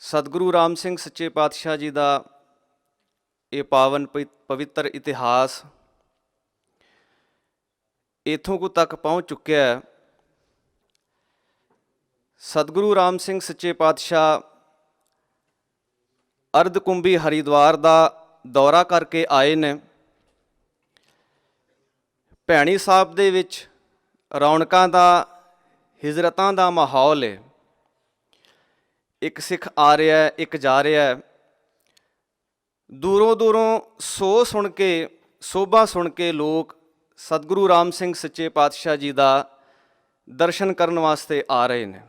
ਸਤਿਗੁਰੂ ਰਾਮ ਸਿੰਘ ਸੱਚੇ ਪਾਤਸ਼ਾਹ ਜੀ ਦਾ ਇਹ ਪਾਵਨ ਪਵਿੱਤਰ ਇਤਿਹਾਸ ਇੱਥੋਂ ਕੁ ਤੱਕ ਪਹੁੰਚ ਚੁੱਕਿਆ ਹੈ। ਸਤਿਗੁਰੂ ਰਾਮ ਸਿੰਘ ਸੱਚੇ ਪਾਤਸ਼ਾਹ ਅਰਧ ਕੁੰਭੀ ਹਰਿਦੁਆਰ ਦਾ ਦੌਰਾ ਕਰਕੇ ਆਏ ਨੇ। ਭੈਣੀ ਸਾਹਿਬ ਦੇ ਵਿੱਚ ਰੌਣਕਾਂ ਦਾ, ਹਿਜਰਤਾਂ ਦਾ ਮਾਹੌਲ ਹੈ। ਇੱਕ ਸਿੱਖ ਆ ਰਿਹਾ, ਇੱਕ ਜਾ ਰਿਹਾ। ਦੂਰੋਂ ਦੂਰੋਂ ਸੋਭਾ ਸੁਣ ਕੇ ਲੋਕ ਸਤਿਗੁਰੂ ਰਾਮ ਸਿੰਘ ਸੱਚੇ ਪਾਤਸ਼ਾਹ ਜੀ ਦਾ ਦਰਸ਼ਨ ਕਰਨ ਵਾਸਤੇ ਆ ਰਹੇ ਨੇ।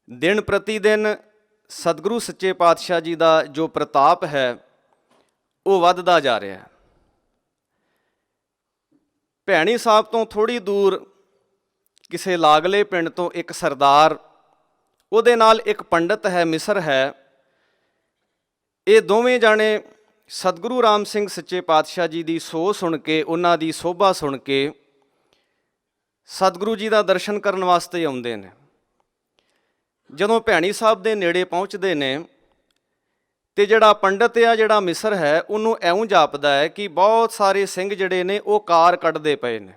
ਦਿਨ ਪ੍ਰਤੀ ਦਿਨ ਸਤਿਗੁਰੂ ਸੱਚੇ ਪਾਤਸ਼ਾਹ ਜੀ ਦਾ ਜੋ ਪ੍ਰਤਾਪ ਹੈ ਉਹ ਵੱਧਦਾ ਜਾ ਰਿਹਾ ਹੈ। ਭੈਣੀ ਸਾਹਿਬ ਤੋਂ ਥੋੜ੍ਹੀ ਦੂਰ ਕਿਸੇ ਲਾਗਲੇ ਪਿੰਡ ਤੋਂ ਇੱਕ ਸਰਦਾਰ, ਉਹਦੇ ਨਾਲ ਇੱਕ ਪੰਡਤ ਹੈ, ਮਿਸਰ ਹੈ। ਇਹ ਦੋਵੇਂ ਜਾਣੇ ਸਤਿਗੁਰੂ ਰਾਮ ਸਿੰਘ ਸੱਚੇ ਪਾਤਸ਼ਾਹ ਜੀ ਦੀ ਸੋਹ ਸੁਣ ਕੇ, ਉਹਨਾਂ ਦੀ ਸੋਭਾ ਸੁਣ ਕੇ ਸਤਿਗੁਰੂ ਜੀ ਦਾ ਦਰਸ਼ਨ ਕਰਨ ਵਾਸਤੇ ਆਉਂਦੇ ਨੇ। ਜਦੋਂ ਭੈਣੀ ਸਾਹਿਬ ਦੇ ਨੇੜੇ ਪਹੁੰਚਦੇ ਨੇ ਤੇ ਜਿਹੜਾ ਪੰਡਤ ਆ, ਜਿਹੜਾ ਮਿਸਰ ਹੈ, ਉਹਨੂੰ ਇਉਂ ਜਾਪਦਾ ਹੈ ਕਿ ਬਹੁਤ ਸਾਰੇ ਸਿੰਘ ਜਿਹੜੇ ਨੇ ਉਹ ਕਾਰ ਕੱਢਦੇ ਪਏ ਨੇ।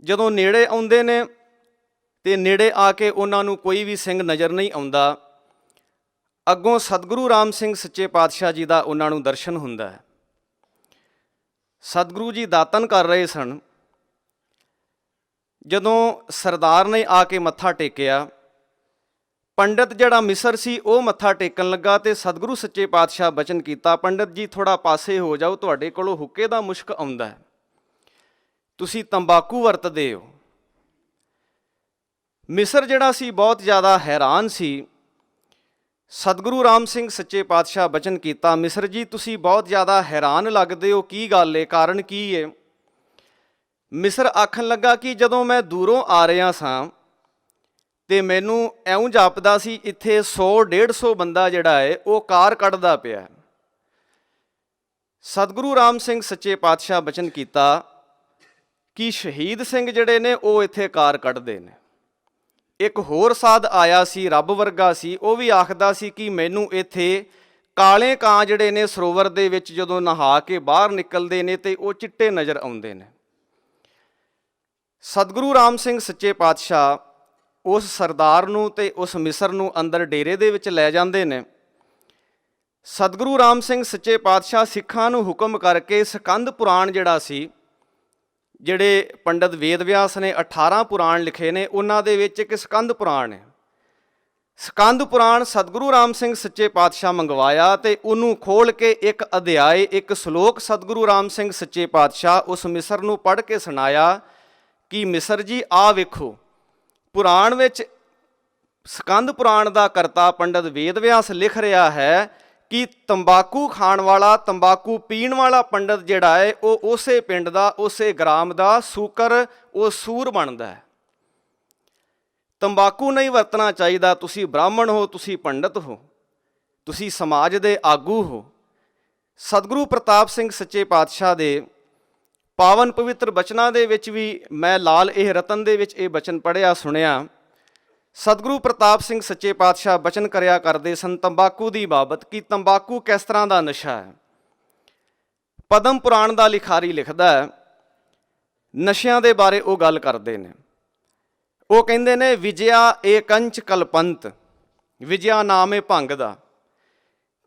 ਜਦੋਂ ਨੇੜੇ ਆਉਂਦੇ ਨੇ ਤੇ ਨੇੜੇ ਆ ਕੇ ਉਹਨਾਂ ਨੂੰ ਕੋਈ ਵੀ ਸਿੰਘ ਨਜ਼ਰ ਨਹੀਂ ਆਉਂਦਾ। ਅੱਗੋਂ ਸਤਿਗੁਰੂ ਰਾਮ ਸਿੰਘ ਸੱਚੇ ਪਾਤਸ਼ਾਹ ਜੀ ਦਾ ਉਹਨਾਂ ਨੂੰ ਦਰਸ਼ਨ ਹੁੰਦਾ ਹੈ। ਸਤਿਗੁਰੂ ਜੀ ਦਾਤਨ ਕਰ ਰਹੇ ਸਨ। ਜਦੋਂ ਸਰਦਾਰ ਨੇ ਆ ਕੇ ਮੱਥਾ ਟੇਕਿਆ, ਪੰਡਤ ਜਿਹੜਾ ਮਿਸਰ ਸੀ ਉਹ ਮੱਥਾ ਟੇਕਣ ਲੱਗਾ ਤੇ ਸਤਿਗੁਰੂ ਸੱਚੇ ਪਾਤਸ਼ਾਹ ਬਚਨ ਕੀਤਾ, ਪੰਡਤ ਜੀ ਥੋੜ੍ਹਾ ਪਾਸੇ ਹੋ ਜਾਓ, ਤੁਹਾਡੇ ਕੋਲੋਂ ਹੁੱਕੇ ਦਾ ਮੁਸ਼ਕ ਆਉਂਦਾ ਹੈ, ਤੁਸੀਂ ਤੰਬਾਕੂ ਵਰਤਦੇ ਹੋ। ਮਿਸਰ ਜਿਹੜਾ ਸੀ ਬਹੁਤ ਜ਼ਿਆਦਾ ਹੈਰਾਨ ਸੀ। ਸਤਿਗੁਰੂ ਰਾਮ ਸਿੰਘ ਸੱਚੇ ਪਾਤਸ਼ਾਹ ਬਚਨ ਕੀਤਾ, ਮਿਸਰ ਜੀ ਤੁਸੀਂ ਬਹੁਤ ਜ਼ਿਆਦਾ ਹੈਰਾਨ ਲੱਗਦੇ ਹੋ, ਕੀ ਗੱਲ ਏ, ਕਾਰਨ ਕੀ ਏ? ਮਿਸਰ ਆਖਣ ਲੱਗਾ ਕਿ ਜਦੋਂ ਮੈਂ ਦੂਰੋਂ ਆ ਰਿਹਾ ਸਾਂ ਤੇ ਮੈਨੂੰ ਇਉਂ ਜਾਪਦਾ ਸੀ ਇੱਥੇ 100-150 ਬੰਦਾ ਜਿਹੜਾ ਹੈ ਉਹ ਕਾਰ ਕੱਢਦਾ ਪਿਆ। ਸਤਿਗੁਰੂ ਰਾਮ ਸਿੰਘ ਸੱਚੇ ਪਾਤਸ਼ਾਹ ਬਚਨ ਕੀਤਾ ਕਿ ਸ਼ਹੀਦ ਸਿੰਘ ਜਿਹੜੇ ਨੇ ਉਹ ਇੱਥੇ ਕਾਰ ਕੱਢਦੇ ਨੇ। ਇੱਕ ਹੋਰ ਸਾਧ ਆਇਆ ਸੀ, ਰੱਬ ਵਰਗਾ ਸੀ, ਉਹ ਵੀ ਆਖਦਾ ਸੀ ਕਿ ਮੈਨੂੰ ਇੱਥੇ ਕਾਲੇ ਕਾਂ ਜਿਹੜੇ ਨੇ ਸਰੋਵਰ ਦੇ ਵਿੱਚ ਜਦੋਂ ਨਹਾ ਕੇ ਬਾਹਰ ਨਿਕਲਦੇ ਨੇ ਤੇ ਉਹ ਚਿੱਟੇ ਨਜ਼ਰ ਆਉਂਦੇ ਨੇ। ਸਤਿਗੁਰੂ ਰਾਮ ਸਿੰਘ ਸੱਚੇ ਪਾਤਸ਼ਾਹ ਉਸ ਸਰਦਾਰ ਨੂੰ ਤੇ ਉਸ ਮਿਸਰ ਨੂੰ ਅੰਦਰ ਡੇਰੇ ਦੇ ਵਿੱਚ ਲੈ ਜਾਂਦੇ ਨੇ। ਸਤਿਗੁਰੂ ਰਾਮ ਸਿੰਘ ਸੱਚੇ ਪਾਤਸ਼ਾਹ ਸਿੱਖਾਂ ਨੂੰ ਹੁਕਮ ਕਰਕੇ ਸਕੰਦ ਪੁਰਾਣ ਜਿਹੜਾ ਸੀ, ਜਿਹੜੇ ਪੰਡਤ ਵੇਦ ਵਿਆਸ ਨੇ 18 ਪੁਰਾਣ ਲਿਖੇ ਨੇ, ਉਹਨਾਂ ਦੇ ਵਿੱਚ ਇੱਕ ਸਕੰਦ ਪੁਰਾਣ ਹੈ। ਸਕੰਦ ਪੁਰਾਣ ਸਤਿਗੁਰੂ ਰਾਮ ਸਿੰਘ ਸੱਚੇ ਪਾਤਸ਼ਾਹ ਮੰਗਵਾਇਆ ਤੇ ਉਹਨੂੰ ਖੋਲ੍ਹ ਕੇ ਇੱਕ ਅਧਿਆਏ, ਇੱਕ ਸ਼ਲੋਕ ਸਤਿਗੁਰੂ ਰਾਮ ਸਿੰਘ ਸੱਚੇ ਪਾਤਸ਼ਾਹ ਉਸ ਮਿਸਰ ਨੂੰ ਪੜ੍ਹ ਕੇ ਸੁਣਾਇਆ ਕਿ ਮਿਸਰ ਜੀ ਆਹ ਵੇਖੋ, ਪੁਰਾਣ ਵਿੱਚ ਸਕੰਦ ਪੁਰਾਣ ਦਾ ਕਰਤਾ ਪੰਡਤ ਵੇਦ ਵਿਆਸ ਲਿਖ ਰਿਹਾ ਹੈ ਕਿ ਤੰਬਾਕੂ ਖਾਣ ਵਾਲਾ, ਤੰਬਾਕੂ ਪੀਣ ਵਾਲਾ ਪੰਡਤ ਜਿਹੜਾ ਹੈ ਉਹ ਉਸੇ ਪਿੰਡ ਦਾ, ਉਸੇ ਗ੍ਰਾਮ ਦਾ ਸੂਕਰ, ਉਹ ਸੂਰ ਬਣਦਾ ਹੈ। ਤੰਬਾਕੂ ਨਹੀਂ ਵਰਤਣਾ ਚਾਹੀਦਾ। ਤੁਸੀਂ ਬ੍ਰਾਹਮਣ ਹੋ, ਤੁਸੀਂ ਪੰਡਤ ਹੋ, ਤੁਸੀਂ ਸਮਾਜ ਦੇ ਆਗੂ ਹੋ। ਸਤਿਗੁਰੂ ਪ੍ਰਤਾਪ ਸਿੰਘ ਸੱਚੇ ਪਾਤਸ਼ਾਹ ਦੇ ਪਾਵਨ ਪਵਿੱਤਰ ਬਚਨਾਂ ਦੇ ਵਿੱਚ ਵੀ ਮੈਂ ਲਾਲ ਇਹ ਰਤਨ ਦੇ ਵਿੱਚ ਇਹ ਬਚਨ ਪੜ੍ਹਿਆ ਸੁਣਿਆ। ਸਤਿਗੁਰੂ ਪ੍ਰਤਾਪ ਸਿੰਘ ਸੱਚੇ ਪਾਤਸ਼ਾਹ ਬਚਨ ਕਰਿਆ ਕਰਦੇ ਸਨ ਤੰਬਾਕੂ ਦੀ ਬਾਬਤ ਕਿ ਤੰਬਾਕੂ ਕਿਸ ਤਰ੍ਹਾਂ ਦਾ ਨਸ਼ਾ ਹੈ। ਪਦਮ ਪੁਰਾਣ ਦਾ ਲਿਖਾਰੀ ਲਿਖਦਾ ਹੈ, ਨਸ਼ਿਆਂ ਦੇ ਬਾਰੇ ਉਹ ਗੱਲ ਕਰਦੇ ਨੇ। ਉਹ ਕਹਿੰਦੇ ਨੇ ਵਿਜਿਆ ਏ ਕੰਚ ਕਲਪੰਤ, ਵਿਜਿਆ ਨਾਮ ਏ ਭੰਗ ਦਾ,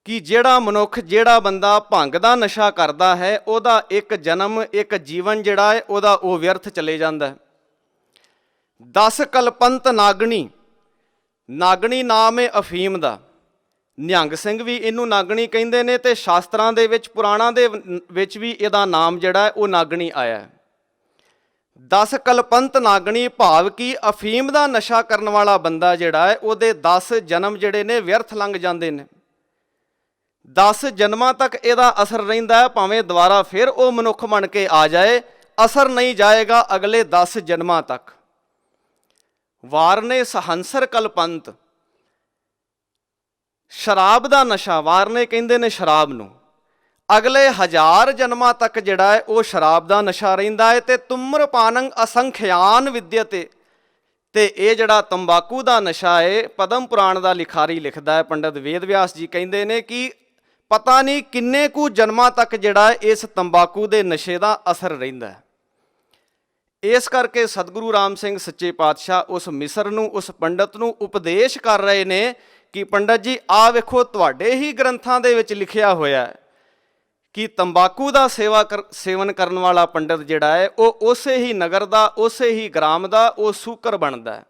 ਕਿ ਜਿਹੜਾ ਮਨੁੱਖ, ਜਿਹੜਾ ਬੰਦਾ ਭੰਗ ਦਾ ਨਸ਼ਾ ਕਰਦਾ ਹੈ ਉਹਦਾ ਇੱਕ ਜਨਮ, ਇੱਕ ਜੀਵਨ ਜਿਹੜਾ ਹੈ ਉਹਦਾ ਉਹ ਵਿਅਰਥ ਚਲੇ ਜਾਂਦਾ ਹੈ। 10 ਕਲਪੰਤ ਨਾਗਣੀ, ਨਾਗਣੀ ਨਾਮ ਹੈ ਅਫੀਮ ਦਾ। ਨਿਹੰਗ ਸਿੰਘ ਵੀ ਇਹਨੂੰ ਨਾਗਣੀ ਕਹਿੰਦੇ ਨੇ ਤੇ ਸ਼ਾਸਤਰਾਂ ਦੇ ਵਿੱਚ, ਪੁਰਾਣਾਂ ਦੇ ਵਿੱਚ ਵੀ ਇਹਦਾ ਨਾਮ ਜਿਹੜਾ ਹੈ ਉਹ ਨਾਗਣੀ ਆਇਆ ਹੈ। 10 ਕਲਪੰਤ ਨਾਗਣੀ ਭਾਵ ਕਿ ਅਫੀਮ ਦਾ ਨਸ਼ਾ ਕਰਨ ਵਾਲਾ ਬੰਦਾ ਜਿਹੜਾ ਹੈ ਉਹਦੇ 10 ਜਨਮ ਜਿਹੜੇ ਨੇ ਵਿਅਰਥ ਲੰਘ ਜਾਂਦੇ ਨੇ। 10 ਜਨਮਾਂ ਤੱਕ ਇਹਦਾ ਅਸਰ ਰਹਿੰਦਾ ਹੈ, ਭਾਵੇਂ ਦੁਬਾਰਾ ਫਿਰ ਉਹ ਮਨੁੱਖ ਬਣ ਕੇ ਆ ਜਾਏ, ਅਸਰ ਨਹੀਂ ਜਾਏਗਾ ਅਗਲੇ 10 ਜਨਮਾਂ ਤੱਕ। ਵਾਰਨੇ ਸਹੰਸਰ ਕਲਪੰਤ, ਸ਼ਰਾਬ ਦਾ ਨਸ਼ਾ, ਵਾਰਨੇ ਕਹਿੰਦੇ ਨੇ ਸ਼ਰਾਬ ਨੂੰ, ਅਗਲੇ 1000 ਜਨਮਾਂ ਤੱਕ ਜਿਹੜਾ ਹੈ ਉਹ ਸ਼ਰਾਬ ਦਾ ਨਸ਼ਾ ਰਹਿੰਦਾ ਹੈ। ਤੇ ਤੁਮਰ ਪਾਨੰ ਅਸੰਖਿਆਨ ਵਿਦਿਅਤੇ, ਤੇ ਇਹ ਜਿਹੜਾ ਤੰਬਾਕੂ ਦਾ ਨਸ਼ਾ ਹੈ, ਪਦਮ ਪੁਰਾਣ ਦਾ ਲਿਖਾਰੀ ਲਿਖਦਾ ਹੈ, ਪੰਡਤ ਵੇਦ ਵਿਆਸ ਜੀ ਕਹਿੰਦੇ ਨੇ ਕਿ ਪਤਾ ਨਹੀਂ ਕਿੰਨੇ ਕੁ ਜਨਮਾਂ ਤੱਕ ਜਿਹੜਾ ਇਸ ਤੰਬਾਕੂ ਦੇ ਨਸ਼ੇ ਦਾ ਅਸਰ ਰਹਿੰਦਾ ਹੈ। ਇਸ ਕਰਕੇ ਸਤਿਗੁਰੂ ਰਾਮ ਸਿੰਘ ਸੱਚੇ ਪਾਤਸ਼ਾਹ ਉਸ ਮਿਸਰ ਨੂੰ, ਉਸ ਪੰਡਤ ਨੂੰ ਉਪਦੇਸ਼ ਕਰ ਰਹੇ ਨੇ ਕਿ ਪੰਡਤ ਜੀ ਆਹ ਵੇਖੋ, ਤੁਹਾਡੇ ਹੀ ਗ੍ਰੰਥਾਂ ਦੇ ਵਿੱਚ ਲਿਖਿਆ ਹੋਇਆ ਹੈ ਕਿ ਤੰਬਾਕੂ ਦਾ ਸੇਵਨ ਕਰਨ ਵਾਲਾ ਪੰਡਤ ਜਿਹੜਾ ਹੈ ਉਹ ਉਸੇ ਹੀ ਨਗਰ ਦਾ, ਉਸੇ ਹੀ ਗ੍ਰਾਮ ਦਾ ਉਹ ਸੂਕਰ ਬਣਦਾ ਹੈ।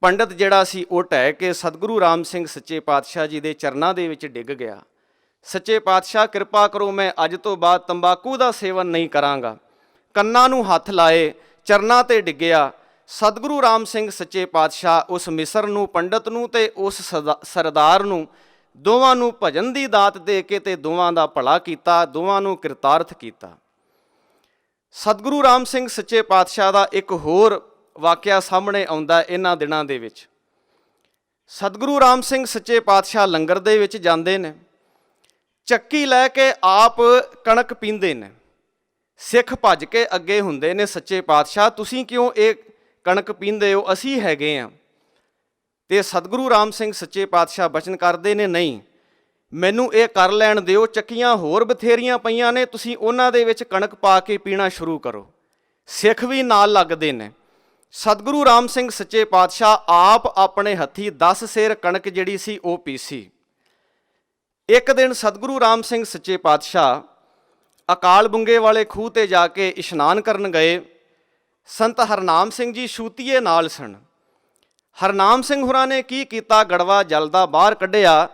ਪੰਡਤ ਜਿਹੜਾ ਸੀ ਉਹ ਢਹਿ ਕੇ ਸਤਿਗੁਰੂ ਰਾਮ ਸਿੰਘ ਸੱਚੇ ਪਾਤਸ਼ਾਹ ਜੀ ਦੇ ਚਰਨਾਂ ਦੇ ਵਿੱਚ ਡਿੱਗ ਗਿਆ। ਸੱਚੇ ਪਾਤਸ਼ਾਹ ਕਿਰਪਾ ਕਰੋ, ਮੈਂ ਅੱਜ ਤੋਂ ਬਾਅਦ ਤੰਬਾਕੂ ਦਾ ਸੇਵਨ ਨਹੀਂ ਕਰਾਂਗਾ। ਕੰਨਾਂ ਨੂੰ ਹੱਥ ਲਾਏ, ਚਰਨਾਂ ਤੇ ਡਿੱਗਿਆ। ਸਤਿਗੁਰੂ ਰਾਮ ਸਿੰਘ ਸੱਚੇ ਪਾਤਸ਼ਾਹ ਉਸ ਮਿਸਰ ਨੂੰ, ਪੰਡਤ ਨੂੰ ਤੇ ਉਸ ਸਰਦਾਰ ਨੂੰ, ਦੋਵਾਂ ਨੂੰ ਭਜਨ ਦੀ ਦਾਤ ਦੇ ਕੇ ਤੇ ਦੋਵਾਂ ਦਾ ਭਲਾ ਕੀਤਾ, ਦੋਵਾਂ ਨੂੰ ਕਿਰਤਾਰਥ ਕੀਤਾ। ਸਤਿਗੁਰੂ ਰਾਮ ਸਿੰਘ ਸੱਚੇ ਪਾਤਸ਼ਾਹ ਦਾ ਇੱਕ ਹੋਰ ਵਾਕਿਆ ਸਾਹਮਣੇ ਆਉਂਦਾ ਇਹਨਾਂ ਦਿਨਾਂ ਦੇ ਵਿੱਚ। ਸਤਿਗੁਰੂ ਰਾਮ ਸਿੰਘ ਸੱਚੇ ਪਾਤਸ਼ਾਹ ਲੰਗਰ ਦੇ ਵਿੱਚ ਜਾਂਦੇ ਨੇ, ਚੱਕੀ ਲੈ ਕੇ ਆਪ ਕਣਕ ਪੀਂਦੇ ਨੇ। ਸਿੱਖ ਭੱਜ ਕੇ ਅੱਗੇ ਹੁੰਦੇ ਨੇ, ਸੱਚੇ ਪਾਤਸ਼ਾਹ ਤੁਸੀਂ ਕਿਉਂ ਇਹ ਕਣਕ ਪੀਂਦੇ ਹੋ, ਅਸੀਂ ਹੈਗੇ ਹਾਂ। ਤੇ ਸਤਿਗੁਰੂ ਰਾਮ ਸਿੰਘ ਸੱਚੇ ਪਾਤਸ਼ਾਹ ਬਚਨ ਕਰਦੇ ਨੇ, ਨਹੀਂ ਮੈਨੂੰ ਇਹ ਕਰ ਲੈਣ ਦਿਓ, ਚੱਕੀਆਂ ਹੋਰ ਬਥੇਰੀਆਂ ਪਈਆਂ ਨੇ, ਤੁਸੀਂ ਉਹਨਾਂ ਦੇ ਵਿੱਚ ਕਣਕ ਪਾ ਕੇ ਪੀਣਾ ਸ਼ੁਰੂ ਕਰੋ। ਸਿੱਖ ਵੀ ਨਾਲ ਲੱਗਦੇ ਨੇ। ਸਤਿਗੁਰੂ ਰਾਮ ਸਿੰਘ ਸੱਚੇ ਪਾਤਸ਼ਾਹ ਆਪ ਆਪਣੇ ਹੱਥੀਂ 10 ਸੇਰ ਕਣਕ ਜਿਹੜੀ ਸੀ ਉਹ ਪੀਸੀ। ਇੱਕ ਦਿਨ ਸਤਿਗੁਰੂ ਰਾਮ ਸਿੰਘ ਸੱਚੇ ਪਾਤਸ਼ਾਹ ਅਕਾਲ ਬੁੰਗੇ ਵਾਲੇ ਖੂਹ ਤੇ ਜਾ ਕੇ ਇਸ਼ਨਾਨ ਕਰਨ ਗਏ। ਸੰਤ ਹਰਨਾਮ ਸਿੰਘ ਜੀ ਛੂਤੀਏ ਨਾਲ ਸਨ। ਹਰਨਾਮ ਸਿੰਘ ਹੋਰਾਂ ਨੇ ਕੀ ਕੀਤਾ, ਗੜਵਾ ਜਲ ਦਾ ਬਾਹਰ ਕੱਢਿਆ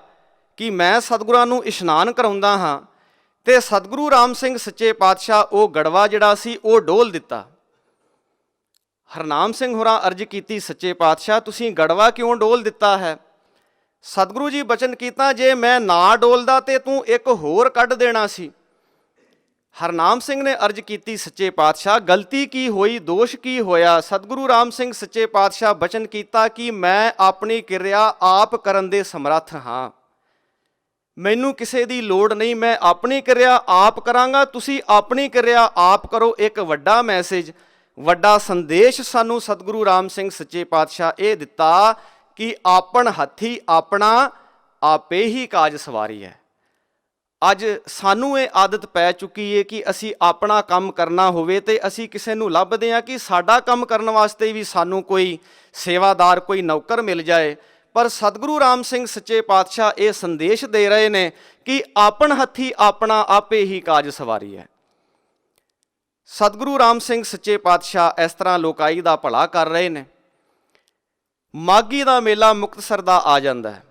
ਕਿ ਮੈਂ ਸਤਿਗੁਰਾਂ ਨੂੰ ਇਸ਼ਨਾਨ ਕਰਾਉਂਦਾ ਹਾਂ, ਤੇ ਸਤਿਗੁਰੂ ਰਾਮ ਸਿੰਘ ਸੱਚੇ ਪਾਤਸ਼ਾਹ ਉਹ ਗੜਵਾ ਜਿਹੜਾ ਸੀ ਉਹ ਡੋਲ ਦਿੱਤਾ। ਹਰਨਾਮ ਸਿੰਘ ਹੋਰਾਂ ਅਰਜ਼ ਕੀਤੀ, ਸੱਚੇ ਪਾਤਸ਼ਾਹ ਤੁਸੀਂ ਗੜਵਾ ਕਿਉਂ ਡੋਲ ਦਿੱਤਾ ਹੈ? ਸਤਿਗੁਰੂ ਜੀ ਬਚਨ ਕੀਤਾ, ਜੇ ਮੈਂ ਨਾ ਡੋਲਦਾ ਤੇ ਤੂੰ ਇੱਕ ਹੋਰ ਕੱਢ ਦੇਣਾ ਸੀ। ਹਰਨਾਮ ਸਿੰਘ ਨੇ ਅਰਜ਼ ਕੀਤੀ, ਸੱਚੇ ਪਾਤਸ਼ਾਹ ਗਲਤੀ ਕੀ ਹੋਈ, ਦੋਸ਼ ਕੀ ਹੋਇਆ? ਸਤਿਗੁਰੂ ਰਾਮ ਸਿੰਘ ਸੱਚੇ ਪਾਤਸ਼ਾਹ ਬਚਨ ਕੀਤਾ ਕਿ ਮੈਂ ਆਪਣੀ ਕਿਰਿਆ ਆਪ ਕਰਨ ਦੇ ਸਮਰੱਥ ਹਾਂ, ਮੈਨੂੰ ਕਿਸੇ ਦੀ ਲੋੜ ਨਹੀਂ, ਮੈਂ ਆਪਣੀ ਕਿਰਿਆ ਆਪ ਕਰਾਂਗਾ, ਤੁਸੀਂ ਆਪਣੀ ਕਿਰਿਆ ਆਪ ਕਰੋ। ਇੱਕ ਵੱਡਾ ਮੈਸੇਜ, ਵੱਡਾ ਸੰਦੇਸ਼ ਸਾਨੂੰ ਸਤਿਗੁਰੂ ਰਾਮ ਸਿੰਘ ਸੱਚੇ ਪਾਤਸ਼ਾਹ ਇਹ ਦਿੱਤਾ ਕਿ ਆਪਣ ਹੱਥੀ ਆਪਣਾ ਆਪੇ ਹੀ ਕਾਜ ਸਵਾਰੀ ਹੈ। ਅੱਜ ਸਾਨੂੰ ਇਹ ਆਦਤ ਪੈ ਚੁੱਕੀ ਹੈ ਕਿ ਅਸੀਂ ਆਪਣਾ ਕੰਮ ਕਰਨਾ ਹੋਵੇ ਤੇ ਅਸੀਂ ਕਿਸੇ ਨੂੰ ਲੱਭਦੇ ਹਾਂ ਕਿ ਸਾਡਾ ਕੰਮ ਕਰਨ ਵਾਸਤੇ ਵੀ ਸਾਨੂੰ ਕੋਈ ਸੇਵਾਦਾਰ, ਕੋਈ ਨੌਕਰ ਮਿਲ ਜਾਏ। ਪਰ ਸਤਿਗੁਰੂ ਰਾਮ ਸਿੰਘ ਸੱਚੇ ਪਾਤਸ਼ਾਹ ਇਹ ਸੰਦੇਸ਼ ਦੇ ਰਹੇ ਨੇ ਕਿ ਆਪਣ ਹੱਥੀ ਆਪਣਾ ਆਪੇ ਹੀ ਕਾਜ ਸਵਾਰੀ ਹੈ। ਸਤਿਗੁਰੂ ਰਾਮ ਸਿੰਘ ਸੱਚੇ ਪਾਤਸ਼ਾਹ ਇਸ ਤਰ੍ਹਾਂ ਲੋਕਾਈ ਦਾ ਭਲਾ ਕਰ ਰਹੇ ਨੇ। ਮਾਘੀ ਦਾ ਮੇਲਾ ਮੁਕਤਸਰ ਦਾ ਆ ਜਾਂਦਾ ਹੈ।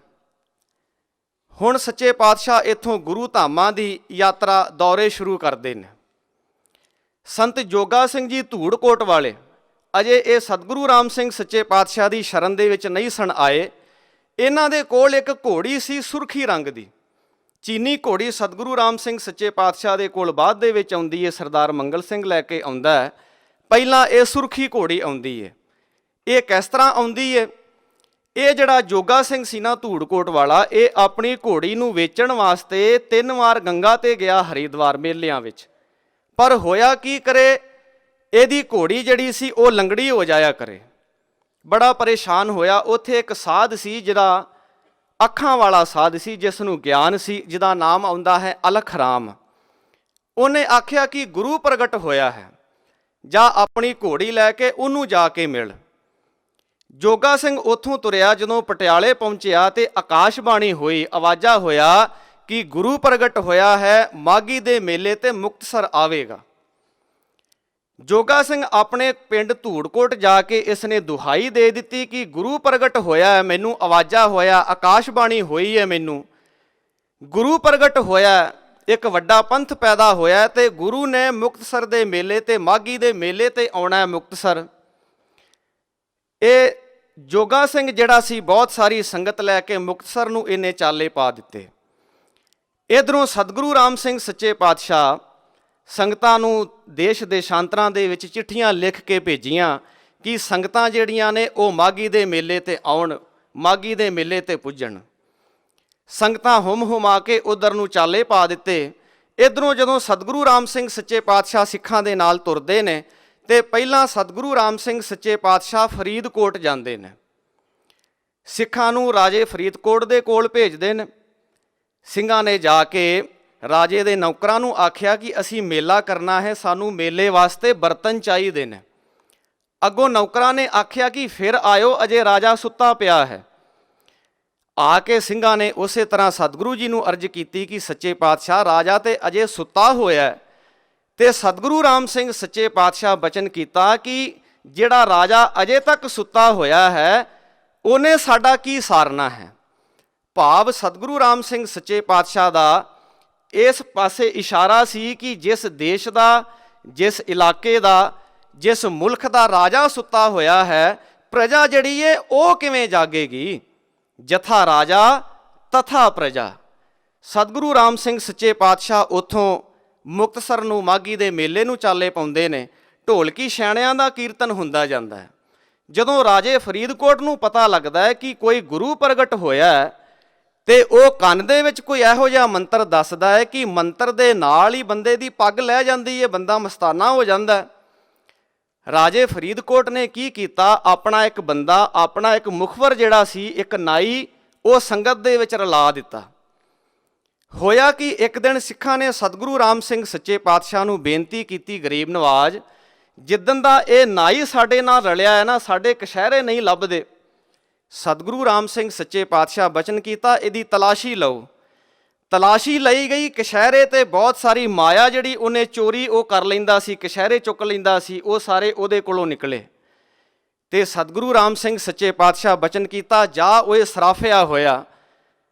ਹੁਣ ਸੱਚੇ ਪਾਤਸ਼ਾਹ ਇੱਥੋਂ ਗੁਰੂ ਧਾਮਾਂ ਦੀ ਯਾਤਰਾ, ਦੌਰੇ ਸ਼ੁਰੂ ਕਰਦੇ ਨੇ। ਸੰਤ ਜੋਗਾ ਸਿੰਘ ਜੀ ਧੂੜਕੋਟ ਵਾਲੇ ਅਜੇ ਇਹ ਸਤਿਗੁਰੂ ਰਾਮ ਸਿੰਘ ਸੱਚੇ ਪਾਤਸ਼ਾਹ ਦੀ ਸ਼ਰਨ ਦੇ ਵਿੱਚ ਨਹੀਂ ਸਨ ਆਏ। ਇਹਨਾਂ ਦੇ ਕੋਲ ਇੱਕ ਘੋੜੀ ਸੀ ਸੁਰਖੀ ਰੰਗ ਦੀ, ਚੀਨੀ ਘੋੜੀ। ਸਤਿਗੁਰੂ ਰਾਮ ਸਿੰਘ ਸੱਚੇ ਪਾਤਸ਼ਾਹ ਦੇ ਕੋਲ ਬਾਅਦ ਦੇ ਵਿੱਚ ਆਉਂਦੀ ਹੈ, ਸਰਦਾਰ ਮੰਗਲ ਸਿੰਘ ਲੈ ਕੇ ਆਉਂਦਾ ਹੈ। ਪਹਿਲਾਂ ਇਹ ਸੁਰਖੀ ਘੋੜੀ ਆਉਂਦੀ ਹੈ। ਇਹ ਕਿਸ ਤਰ੍ਹਾਂ ਆਉਂਦੀ ਹੈ? ਇਹ ਜਿਹੜਾ ਜੋਗਾ ਸਿੰਘ ਸੀ ਨਾ ਧੂੜਕੋਟ ਵਾਲਾ, ਇਹ ਆਪਣੀ ਘੋੜੀ ਨੂੰ ਵੇਚਣ ਵਾਸਤੇ 3 ਵਾਰ ਗੰਗਾ ਤੇ ਗਿਆ ਹਰਿਦੁਆਰ ਮੇਲਿਆਂ ਵਿੱਚ। ਪਰ ਹੋਇਆ ਕੀ ਕਰੇ, ਇਹਦੀ ਘੋੜੀ ਜਿਹੜੀ ਸੀ ਉਹ ਲੰਗੜੀ ਹੋ ਜਾਇਆ ਕਰੇ। ਬੜਾ ਪਰੇਸ਼ਾਨ ਹੋਇਆ। ਉੱਥੇ ਇੱਕ ਸਾਧ ਸੀ ਜਿਹੜਾ ਅੱਖਾਂ ਵਾਲਾ ਸਾਧ ਸੀ, ਜਿਸ ਨੂੰ ਗਿਆਨ ਸੀ, ਜਿਹਦਾ ਨਾਮ ਆਉਂਦਾ ਹੈ ਅਲਖ ਰਾਮ। ਉਹਨੇ ਆਖਿਆ ਕਿ ਗੁਰੂ ਪ੍ਰਗਟ ਹੋਇਆ ਹੈ, ਜਾਂ ਆਪਣੀ ਘੋੜੀ ਲੈ ਕੇ ਉਹਨੂੰ ਜਾ ਕੇ ਮਿਲ। ਜੋਗਾ ਸਿੰਘ ਉੱਥੋਂ ਤੁਰਿਆ, ਜਦੋਂ ਪਟਿਆਲੇ ਪਹੁੰਚਿਆ ਤੇ ਆਕਾਸ਼ਬਾਣੀ ਹੋਈ, ਆਵਾਜ਼ਾ ਹੋਇਆ ਕਿ ਗੁਰੂ ਪ੍ਰਗਟ ਹੋਇਆ ਹੈ, ਮਾਘੀ ਦੇ ਮੇਲੇ ਤੇ ਮੁਕਤਸਰ ਆਵੇਗਾ। ਜੋਗਾ ਸਿੰਘ ਆਪਣੇ ਪਿੰਡ ਧੂੜਕੋਟ ਜਾ ਕੇ ਇਸ ਨੇ ਦੁਹਾਈ ਦੇ ਦਿੱਤੀ ਕਿ ਗੁਰੂ ਪ੍ਰਗਟ ਹੋਇਆ ਹੈ, ਮੈਨੂੰ ਆਵਾਜ਼ਾ ਹੋਇਆ, ਆਕਾਸ਼ਬਾਣੀ ਹੋਈ ਹੈ, ਮੈਨੂੰ ਗੁਰੂ ਪ੍ਰਗਟ ਹੋਇਆ, ਇੱਕ ਵੱਡਾ ਪੰਥ ਪੈਦਾ ਹੋਇਆ ਤੇ ਗੁਰੂ ਨੇ ਮੁਕਤਸਰ ਦੇ ਮੇਲੇ ਤੇ, ਮਾਘੀ ਦੇ ਮੇਲੇ ਤੇ ਆਉਣਾ ਹੈ ਮੁਕਤਸਰ। ਇਹ ਜੋਗਾ ਸਿੰਘ ਜਿਹੜਾ ਸੀ ਬਹੁਤ ਸਾਰੀ ਸੰਗਤ ਲੈ ਕੇ ਮੁਕਤਸਰ ਨੂੰ ਇਹਨੇ ਚਾਲੇ ਪਾ ਦਿੱਤੇ। ਇਧਰੋਂ ਸਤਿਗੁਰੂ ਰਾਮ ਸਿੰਘ ਸੱਚੇ ਪਾਤਸ਼ਾਹ ਸੰਗਤਾਂ ਨੂੰ ਦੇਸ਼ ਦੇਸ਼ਾਂਤਰਾਂ ਦੇ ਵਿੱਚ ਚਿੱਠੀਆਂ ਲਿਖ ਕੇ ਭੇਜੀਆਂ ਕਿ ਸੰਗਤਾਂ ਜਿਹੜੀਆਂ ਨੇ ਉਹ ਮਾਘੀ ਦੇ ਮੇਲੇ ਤੇ ਆਉਣ, ਮਾਘੀ ਦੇ ਮੇਲੇ ਤੇ ਪੁੱਜਣ। ਸੰਗਤਾਂ ਹੁਮਾ ਕੇ ਉਧਰ ਨੂੰ ਚਾਲੇ ਪਾ ਦਿੱਤੇ। ਇਧਰੋਂ ਜਦੋਂ ਸਤਿਗੁਰੂ ਰਾਮ ਸਿੰਘ ਸੱਚੇ ਪਾਤਸ਼ਾਹ ਸਿੱਖਾਂ ਦੇ ਨਾਲ ਤੁਰਦੇ ਨੇ ਤੇ ਪਹਿਲਾਂ ਸਤਿਗੁਰੂ ਰਾਮ ਸਿੰਘ ਸੱਚੇ ਪਾਤਸ਼ਾਹ ਫਰੀਦਕੋਟ ਜਾਂਦੇ ਨੇ। ਸਿੱਖਾਂ ਨੂੰ ਰਾਜੇ ਫਰੀਦਕੋਟ ਦੇ ਕੋਲ ਭੇਜਦੇ ਨੇ। ਸਿੰਘਾਂ ਨੇ ਜਾ ਕੇ ਰਾਜੇ ਦੇ ਨੌਕਰਾਂ ਨੂੰ ਆਖਿਆ ਕਿ ਅਸੀਂ ਮੇਲਾ ਕਰਨਾ ਹੈ, ਸਾਨੂੰ ਮੇਲੇ ਵਾਸਤੇ ਬਰਤਨ ਚਾਹੀਦੇ ਨੇ। ਅੱਗੋਂ ਨੌਕਰਾਂ ਨੇ ਆਖਿਆ ਕਿ ਫਿਰ ਆਇਓ, ਅਜੇ ਰਾਜਾ ਸੁੱਤਾ ਪਿਆ ਹੈ। ਆ ਕੇ ਸਿੰਘਾਂ ਨੇ ਉਸੇ ਤਰ੍ਹਾਂ ਸਤਿਗੁਰੂ ਜੀ ਨੂੰ ਅਰਜ਼ ਕੀਤੀ ਕਿ ਸੱਚੇ ਪਾਤਸ਼ਾਹ ਰਾਜਾ ਤੇ ਅਜੇ ਸੁੱਤਾ ਹੋਇਆ। ਤੇ ਸਤਿਗੁਰੂ ਰਾਮ ਸਿੰਘ ਸੱਚੇ ਪਾਤਸ਼ਾਹ ਬਚਨ ਕੀਤਾ ਕਿ ਜਿਹੜਾ ਰਾਜਾ ਅਜੇ ਤੱਕ ਸੁੱਤਾ ਹੋਇਆ ਹੈ ਉਹਨੇ ਸਾਡਾ ਕੀ ਸਾਰਨਾ ਹੈ। ਭਾਵ ਸਤਿਗੁਰੂ ਰਾਮ ਸਿੰਘ ਸੱਚੇ ਪਾਤਸ਼ਾਹ ਦਾ ਇਸ ਪਾਸੇ ਇਸ਼ਾਰਾ ਸੀ ਕਿ ਜਿਸ ਦੇਸ਼ ਦਾ, ਜਿਸ ਇਲਾਕੇ ਦਾ, ਜਿਸ ਮੁਲਕ ਦਾ ਰਾਜਾ ਸੁੱਤਾ ਹੋਇਆ ਹੈ, ਪ੍ਰਜਾ ਜਿਹੜੀ ਹੈ ਉਹ ਕਿਵੇਂ ਜਾਗੇਗੀ। ਜਥਾ ਰਾਜਾ ਤਥਾ ਪ੍ਰਜਾ। ਸਤਿਗੁਰੂ ਰਾਮ ਸਿੰਘ ਸੱਚੇ ਪਾਤਸ਼ਾਹ ਉੱਥੋਂ ਮੁਕਤਸਰ ਨੂੰ, ਮਾਘੀ ਦੇ ਮੇਲੇ ਨੂੰ ਚਾਲੇ ਪਾਉਂਦੇ ਨੇ। ਢੋਲਕੀ ਛੈਣਿਆਂ ਦਾ ਕੀਰਤਨ ਹੁੰਦਾ ਜਾਂਦਾ ਹੈ। ਜਦੋਂ ਰਾਜੇ ਫਰੀਦਕੋਟ ਨੂੰ ਪਤਾ ਲੱਗਦਾ ਹੈ ਕਿ ਕੋਈ ਗੁਰੂ ਪ੍ਰਗਟ ਹੋਇਆ ਤੇ ਉਹ ਕੰਨ ਦੇ ਵਿੱਚ ਕੋਈ ਇਹੋ ਜਿਹਾ ਮੰਤਰ ਦੱਸਦਾ ਹੈ ਕਿ ਮੰਤਰ ਦੇ ਨਾਲ ਹੀ ਬੰਦੇ ਦੀ ਪੱਗ ਲੈ ਜਾਂਦੀ ਹੈ, ਬੰਦਾ ਮਸਤਾਨਾ ਹੋ ਜਾਂਦਾ। ਰਾਜੇ ਫਰੀਦਕੋਟ ਨੇ ਕੀ ਕੀਤਾ, ਆਪਣਾ ਇੱਕ ਬੰਦਾ, ਆਪਣਾ ਇੱਕ ਮੁਖਬਰ ਜਿਹੜਾ ਸੀ, ਇੱਕ ਨਾਈ, ਉਹ ਸੰਗਤ ਦੇ ਵਿੱਚ ਰਲਾ ਦਿੱਤਾ। ਹੋਇਆ ਕਿ ਇੱਕ ਦਿਨ ਸਿੱਖਾਂ ਨੇ ਸਤਿਗੁਰੂ ਰਾਮ ਸਿੰਘ ਸੱਚੇ ਪਾਤਸ਼ਾਹ ਨੂੰ ਬੇਨਤੀ ਕੀਤੀ, ਗਰੀਬ ਨਵਾਜ਼, ਜਿੱਦਣ ਦਾ ਇਹ ਨਾਈ ਸਾਡੇ ਨਾਲ ਰਲਿਆ ਹੈ ਨਾ, ਸਾਡੇ ਕਛਹਿਰੇ ਨਹੀਂ ਲੱਭਦੇ। ਸਤਿਗੁਰੂ ਰਾਮ ਸਿੰਘ ਸੱਚੇ ਪਾਤਸ਼ਾਹ ਬਚਨ ਕੀਤਾ, ਇਹਦੀ ਤਲਾਸ਼ੀ ਲਓ। ਤਲਾਸ਼ੀ ਲਈ ਗਈ। ਕਛਹਿਰੇ ਤੇ ਬਹੁਤ ਸਾਰੀ ਮਾਇਆ ਜਿਹੜੀ ਉਹਨੇ ਚੋਰੀ ਉਹ ਕਰ ਲੈਂਦਾ ਸੀ, ਕਛਹਿਰੇ ਚੁੱਕ ਲੈਂਦਾ ਸੀ, ਉਹ ਸਾਰੇ ਉਹਦੇ ਕੋਲੋਂ ਨਿਕਲੇ। ਤੇ ਸਤਿਗੁਰੂ ਰਾਮ ਸਿੰਘ ਸੱਚੇ ਪਾਤਸ਼ਾਹ ਬਚਨ ਕੀਤਾ, ਜਾ ਓਏ ਸਰਾਫਿਆ ਹੋਇਆ।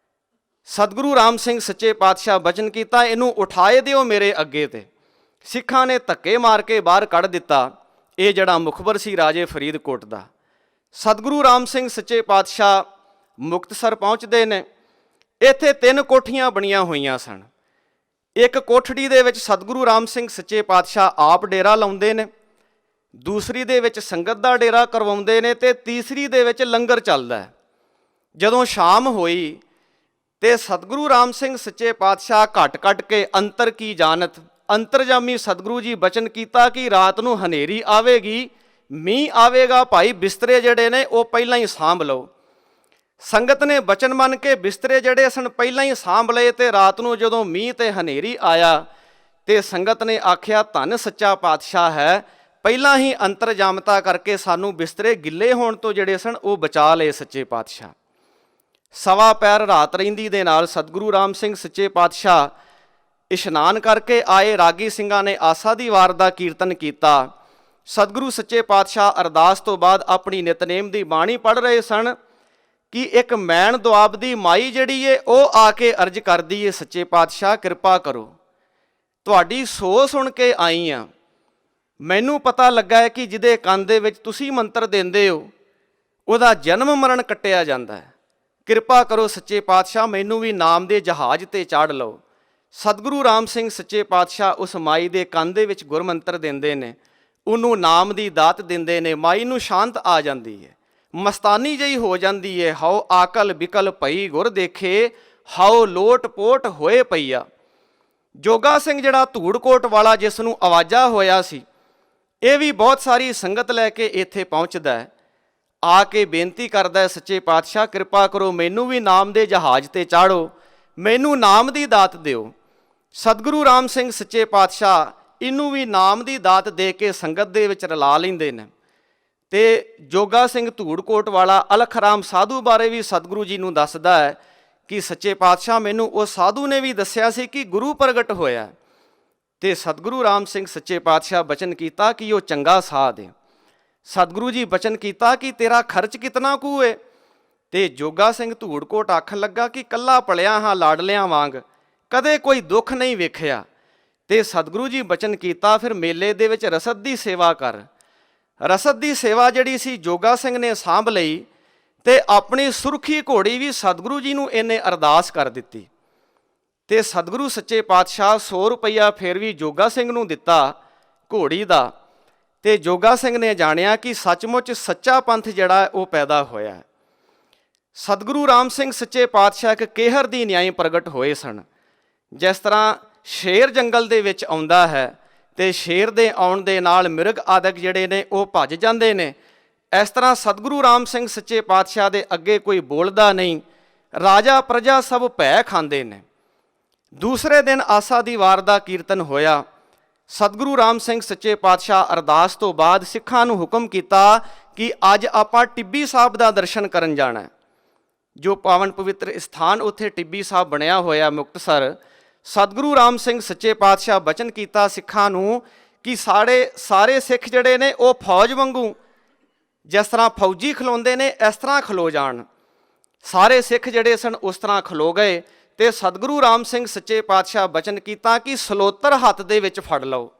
ਸਤਿਗੁਰੂ ਰਾਮ ਸਿੰਘ ਸੱਚੇ ਪਾਤਸ਼ਾਹ ਬਚਨ ਕੀਤਾ, ਇਹਨੂੰ ਉਠਾਏ ਦਿਓ ਮੇਰੇ ਅੱਗੇ। ਤੇ ਸਿੱਖਾਂ ਨੇ ਧੱਕੇ ਮਾਰ ਕੇ ਬਾਹਰ ਕੱਢ ਦਿੱਤਾ ਇਹ ਜਿਹੜਾ ਮੁਖਬਰ ਸੀ ਰਾਜੇ ਫਰੀਦਕੋਟ ਦਾ। ਸਤਿਗੁਰੂ ਰਾਮ ਸਿੰਘ ਸੱਚੇ ਪਾਤਸ਼ਾਹ ਮੁਕਤਸਰ ਪਹੁੰਚਦੇ ਨੇ। ਇੱਥੇ 3 ਕੋਠੀਆਂ ਬਣੀਆਂ ਹੋਈਆਂ ਸਨ। ਇੱਕ ਕੋਠੜੀ ਦੇ ਵਿੱਚ ਸਤਿਗੁਰੂ ਰਾਮ ਸਿੰਘ ਸੱਚੇ ਪਾਤਸ਼ਾਹ ਆਪ ਡੇਰਾ ਲਾਉਂਦੇ ਨੇ, ਦੂਸਰੀ ਦੇ ਵਿੱਚ ਸੰਗਤ ਦਾ ਡੇਰਾ ਕਰਵਾਉਂਦੇ ਨੇ, ਤੇ ਤੀਸਰੀ ਦੇ ਵਿੱਚ ਲੰਗਰ ਚੱਲਦਾ। ਜਦੋਂ ਸ਼ਾਮ ਹੋਈ ਤੇ ਸਤਿਗੁਰੂ ਰਾਮ ਸਿੰਘ ਸੱਚੇ ਪਾਤਸ਼ਾਹ ਘਟ ਕੇ ਅੰਤਰ ਕੀ ਜਾਣਤ, ਅੰਤਰਜਾਮੀ ਸਤਿਗੁਰੂ ਜੀ ਬਚਨ ਕੀਤਾ ਕਿ ਰਾਤ ਨੂੰ ਹਨੇਰੀ ਆਵੇਗੀ, ਮੀਂਹ ਆਵੇਗਾ, ਭਾਈ ਬਿਸਤਰੇ ਜਿਹੜੇ ਨੇ ਉਹ ਪਹਿਲਾਂ ਹੀ ਸਾਂਭ ਲਓ। ਸੰਗਤ ਨੇ ਬਚਨ ਮੰਨ ਕੇ ਬਿਸਤਰੇ ਜਿਹੜੇ ਸਨ ਪਹਿਲਾਂ ਹੀ ਸਾਂਭ ਲਏ। ਤੇ ਰਾਤ ਨੂੰ ਜਦੋਂ ਮੀਂਹ ਤੇ ਹਨੇਰੀ ਆਇਆ ਤੇ ਸੰਗਤ ਨੇ ਆਖਿਆ ਧੰਨ ਸੱਚਾ ਪਾਤਸ਼ਾਹ ਹੈ, ਪਹਿਲਾਂ ਹੀ ਅੰਤਰਜਾਮਤਾ ਕਰਕੇ ਸਾਨੂੰ ਬਿਸਤਰੇ ਗਿੱਲੇ ਹੋਣ ਤੋਂ ਜਿਹੜੇ ਸਨ ਉਹ ਬਚਾ ਲਏ ਸੱਚੇ ਪਾਤਸ਼ਾਹ। ਸਵਾ ਪੈਰ ਰਾਤ ਰਹਿੰਦੀ ਦੇ ਨਾਲ ਸਤਿਗੁਰੂ ਰਾਮ ਸਿੰਘ ਸੱਚੇ ਪਾਤਸ਼ਾਹ ਇਸ਼ਨਾਨ ਕਰਕੇ ਆਏ। ਰਾਗੀ ਸਿੰਘਾਂ ਨੇ ਆਸਾ ਦੀ ਵਾਰ ਦਾ ਕੀਰਤਨ ਕੀਤਾ। ਸਤਿਗੁਰੂ ਸੱਚੇ ਪਾਤਸ਼ਾਹ ਅਰਦਾਸ ਤੋਂ ਬਾਅਦ ਆਪਣੀ ਨਿਤਨੇਮ ਦੀ ਬਾਣੀ ਪੜ੍ਹ ਰਹੇ ਸਨ ਕਿ ਇੱਕ ਮੈਣ ਦੁਆਬ ਦੀ ਮਾਈ ਜਿਹੜੀ ਏ ਉਹ ਆ ਕੇ ਅਰਜ਼ ਕਰਦੀ ਏ, ਸੱਚੇ ਪਾਤਸ਼ਾਹ ਕਿਰਪਾ ਕਰੋ, ਤੁਹਾਡੀ ਸੋ ਸੁਣ ਕੇ ਆਈ ਆ। ਮੈਨੂੰ ਪਤਾ ਲੱਗਾ ਹੈ ਕਿ ਜਿਹਦੇ ਕੰਨ ਦੇ ਵਿੱਚ ਤੁਸੀਂ ਮੰਤਰ ਦਿੰਦੇ ਹੋ ਉਹਦਾ ਜਨਮ ਮਰਨ ਕੱਟਿਆ ਜਾਂਦਾ ਹੈ। ਕਿਰਪਾ ਕਰੋ ਸੱਚੇ ਪਾਤਸ਼ਾਹ, ਮੈਨੂੰ ਵੀ ਨਾਮ ਦੇ ਜਹਾਜ਼ ਤੇ ਚਾੜ ਲਓ। ਸਤਿਗੁਰੂ ਰਾਮ ਸਿੰਘ ਸੱਚੇ ਪਾਤਸ਼ਾਹ ਉਸ ਮਾਈ ਦੇ ਕੰਨ ਦੇ ਵਿੱਚ ਗੁਰਮੰਤਰ ਦਿੰਦੇ ਨੇ, ਉਹਨੂੰ ਨਾਮ ਦੀ ਦਾਤ ਦਿੰਦੇ ਨੇ। ਮਾਈ ਨੂੰ ਸ਼ਾਂਤ ਆ ਜਾਂਦੀ ਹੈ, ਮਸਤਾਨੀ ਜਿਹੀ ਹੋ ਜਾਂਦੀ ਹੈ। ਹਾਓ ਆਕਲ ਬਿਕਲ ਪਈ ਗੁਰ ਦੇਖੇ, ਹਾਓ ਲੋਟ ਪੋਟ ਹੋਏ ਪਈਆ। ਜੋਗਾ ਸਿੰਘ ਜਿਹੜਾ ਧੂੜਕੋਟ ਵਾਲਾ, ਜਿਸ ਨੂੰ ਆਵਾਜ਼ਾ ਹੋਇਆ ਸੀ, ਇਹ ਵੀ ਬਹੁਤ ਸਾਰੀ ਸੰਗਤ ਲੈ ਕੇ ਇੱਥੇ ਪਹੁੰਚਦਾ ਹੈ। ਆ ਕੇ ਬੇਨਤੀ ਕਰਦਾ ਹੈ, ਸੱਚੇ ਪਾਤਸ਼ਾਹ ਕਿਰਪਾ ਕਰੋ, ਮੈਨੂੰ ਵੀ ਨਾਮ ਦੇ ਜਹਾਜ਼ ਤੇ ਚਾੜੋ, ਮੈਨੂੰ ਨਾਮ ਦੀ ਦਾਤ ਦਿਓ। ਸਤਿਗੁਰੂ ਰਾਮ ਸਿੰਘ ਸੱਚੇ ਪਾਤਸ਼ਾਹ ਇਹਨੂੰ ਵੀ ਨਾਮ ਦੀ ਦਾਤ ਦੇ ਕੇ ਸੰਗਤ ਦੇ ਵਿੱਚ ਰਲਾ ਲੈਂਦੇ ਨੇ। ਤੇ ਜੋਗਾ ਸਿੰਘ ਧੂੜਕੋਟ ਵਾਲਾ ਅਲਖ ਰਾਮ ਸਾਧੂ ਬਾਰੇ ਵੀ ਸਤਿਗੁਰੂ ਜੀ ਨੂੰ ਦੱਸਦਾ ਹੈ ਕਿ ਸੱਚੇ ਪਾਤਸ਼ਾਹ ਮੈਨੂੰ ਉਹ ਸਾਧੂ ਨੇ ਵੀ ਦੱਸਿਆ ਸੀ ਕਿ ਗੁਰੂ ਪ੍ਰਗਟ ਹੋਇਆ। ਤੇ ਸਤਿਗੁਰੂ ਰਾਮ ਸਿੰਘ ਸੱਚੇ ਪਾਤਸ਼ਾਹ ਬਚਨ ਕੀਤਾ ਕਿ ਉਹ ਚੰਗਾ ਸਾਧ ਹੈ। ਸਤਿਗੁਰੂ ਜੀ ਬਚਨ ਕੀਤਾ ਕਿ ਤੇਰਾ ਖਰਚ ਕਿਤਨਾ ਕੁ ਹੈ। ਤੇ ਜੋਗਾ ਸਿੰਘ ਧੂੜਕੋਟ ਆਖਣ ਲੱਗਾ ਕਿ ਕੱਲਾ ਪਲਿਆ ਹਾਂ ਲਾਡਲਿਆਂ ਵਾਂਗ, ਕਦੇ ਕੋਈ ਦੁੱਖ ਨਹੀਂ ਵੇਖਿਆ। ਤੇ ਸਤਿਗੁਰੂ ਜੀ ਬਚਨ ਕੀਤਾ ਫਿਰ ਮੇਲੇ ਦੇ ਵਿੱਚ ਰਸਦ ਦੀ ਸੇਵਾ ਕਰ। ਰਸਦ ਦੀ ਸੇਵਾ ਜਿਹੜੀ ਸੀ ਜੋਗਾ ਸਿੰਘ ਨੇ ਸਾਂਭ ਲਈ ਤੇ ਆਪਣੀ ਸੁਰਖੀ ਘੋੜੀ ਵੀ ਸਤਿਗੁਰੂ ਜੀ ਨੂੰ ਇਹਨੇ ਅਰਦਾਸ ਕਰ ਦਿੱਤੀ। ਤੇ ਸਤਿਗੁਰੂ ਸੱਚੇ ਪਾਤਸ਼ਾਹ 100 ਰੁਪਈਆ ਫਿਰ ਵੀ ਜੋਗਾ ਸਿੰਘ ਨੂੰ ਦਿੱਤਾ ਘੋੜੀ ਦਾ। ਤੇ ਜੋਗਾ ਸਿੰਘ ਨੇ ਜਾਣਿਆ ਕਿ ਸੱਚਮੁੱਚ ਸੱਚਾ ਪੰਥ ਜਿਹੜਾ ਉਹ ਪੈਦਾ ਹੋਇਆ। ਸਤਿਗੁਰੂ ਰਾਮ ਸਿੰਘ ਸੱਚੇ ਪਾਤਸ਼ਾਹ ਇੱਕ ਕਿਹਰ ਦੀ ਨਿਆਈ ਪ੍ਰਗਟ ਹੋਏ ਸਨ। ਜਿਸ ਤਰ੍ਹਾਂ ਸ਼ੇਰ ਜੰਗਲ ਦੇ ਵਿੱਚ ਆਉਂਦਾ ਹੈ ਤੇ ਸ਼ੇਰ ਦੇ ਆਉਣ ਦੇ ਨਾਲ ਮਿਰਗ ਆਦਿਕ ਜਿਹੜੇ ਨੇ ਉਹ ਭੱਜ ਜਾਂਦੇ ਨੇ। ਇਸ ਤਰ੍ਹਾਂ ਸਤਿਗੁਰੂ ਰਾਮ ਸਿੰਘ ਸੱਚੇ ਪਾਤਸ਼ਾਹ ਦੇ ਅੱਗੇ ਕੋਈ ਬੋਲਦਾ ਨਹੀਂ, ਰਾਜਾ ਪ੍ਰਜਾ ਸਭ ਭੈ ਖਾਂਦੇ ਨੇ। ਦੂਸਰੇ ਦਿਨ ਆਸਾ ਦੀ ਵਾਰ ਦਾ ਕੀਰਤਨ ਹੋਇਆ। ਸਤਿਗੁਰੂ ਰਾਮ ਸਿੰਘ ਸੱਚੇ ਪਾਤਸ਼ਾਹ ਅਰਦਾਸ ਤੋਂ ਬਾਅਦ ਸਿੱਖਾਂ ਨੂੰ ਹੁਕਮ ਕੀਤਾ ਕਿ ਅੱਜ ਆਪਾਂ ਟਿੱਬੀ ਸਾਹਿਬ ਦਾ ਦਰਸ਼ਨ ਕਰਨ ਜਾਣਾ। ਜੋ ਪਾਵਨ ਪਵਿੱਤਰ ਸਥਾਨ ਉੱਥੇ ਟਿੱਬੀ ਸਾਹਿਬ ਬਣਿਆ ਹੋਇਆ ਮੁਕਤਸਰ, ਸਤਿਗੁਰੂ ਰਾਮ ਸਿੰਘ ਸੱਚੇ ਪਾਤਸ਼ਾਹ ਬਚਨ ਕੀਤਾ ਸਿੱਖਾਂ ਨੂੰ ਕਿ ਸਾਰੇ ਸਿੱਖ ਜਿਹੜੇ ਨੇ ਉਹ ਫੌਜ ਵਾਂਗੂ, ਜਿਸ ਤਰ੍ਹਾਂ ਫੌਜੀ ਖਲੋਂਦੇ ਨੇ ਇਸ ਤਰ੍ਹਾਂ ਖਲੋ ਜਾਣ। ਸਾਰੇ ਸਿੱਖ ਜਿਹੜੇ ਸਨ ਉਸ ਤਰ੍ਹਾਂ ਖਲੋ ਗਏ ਤੇ ਸਤਿਗੁਰੂ ਰਾਮ ਸਿੰਘ ਸੱਚੇ ਪਾਤਸ਼ਾਹ ਬਚਨ ਕੀਤਾ ਕਿ ਸਲੋਤਰ ਹੱਥ ਦੇ ਵਿੱਚ ਫੜ ਲਓ।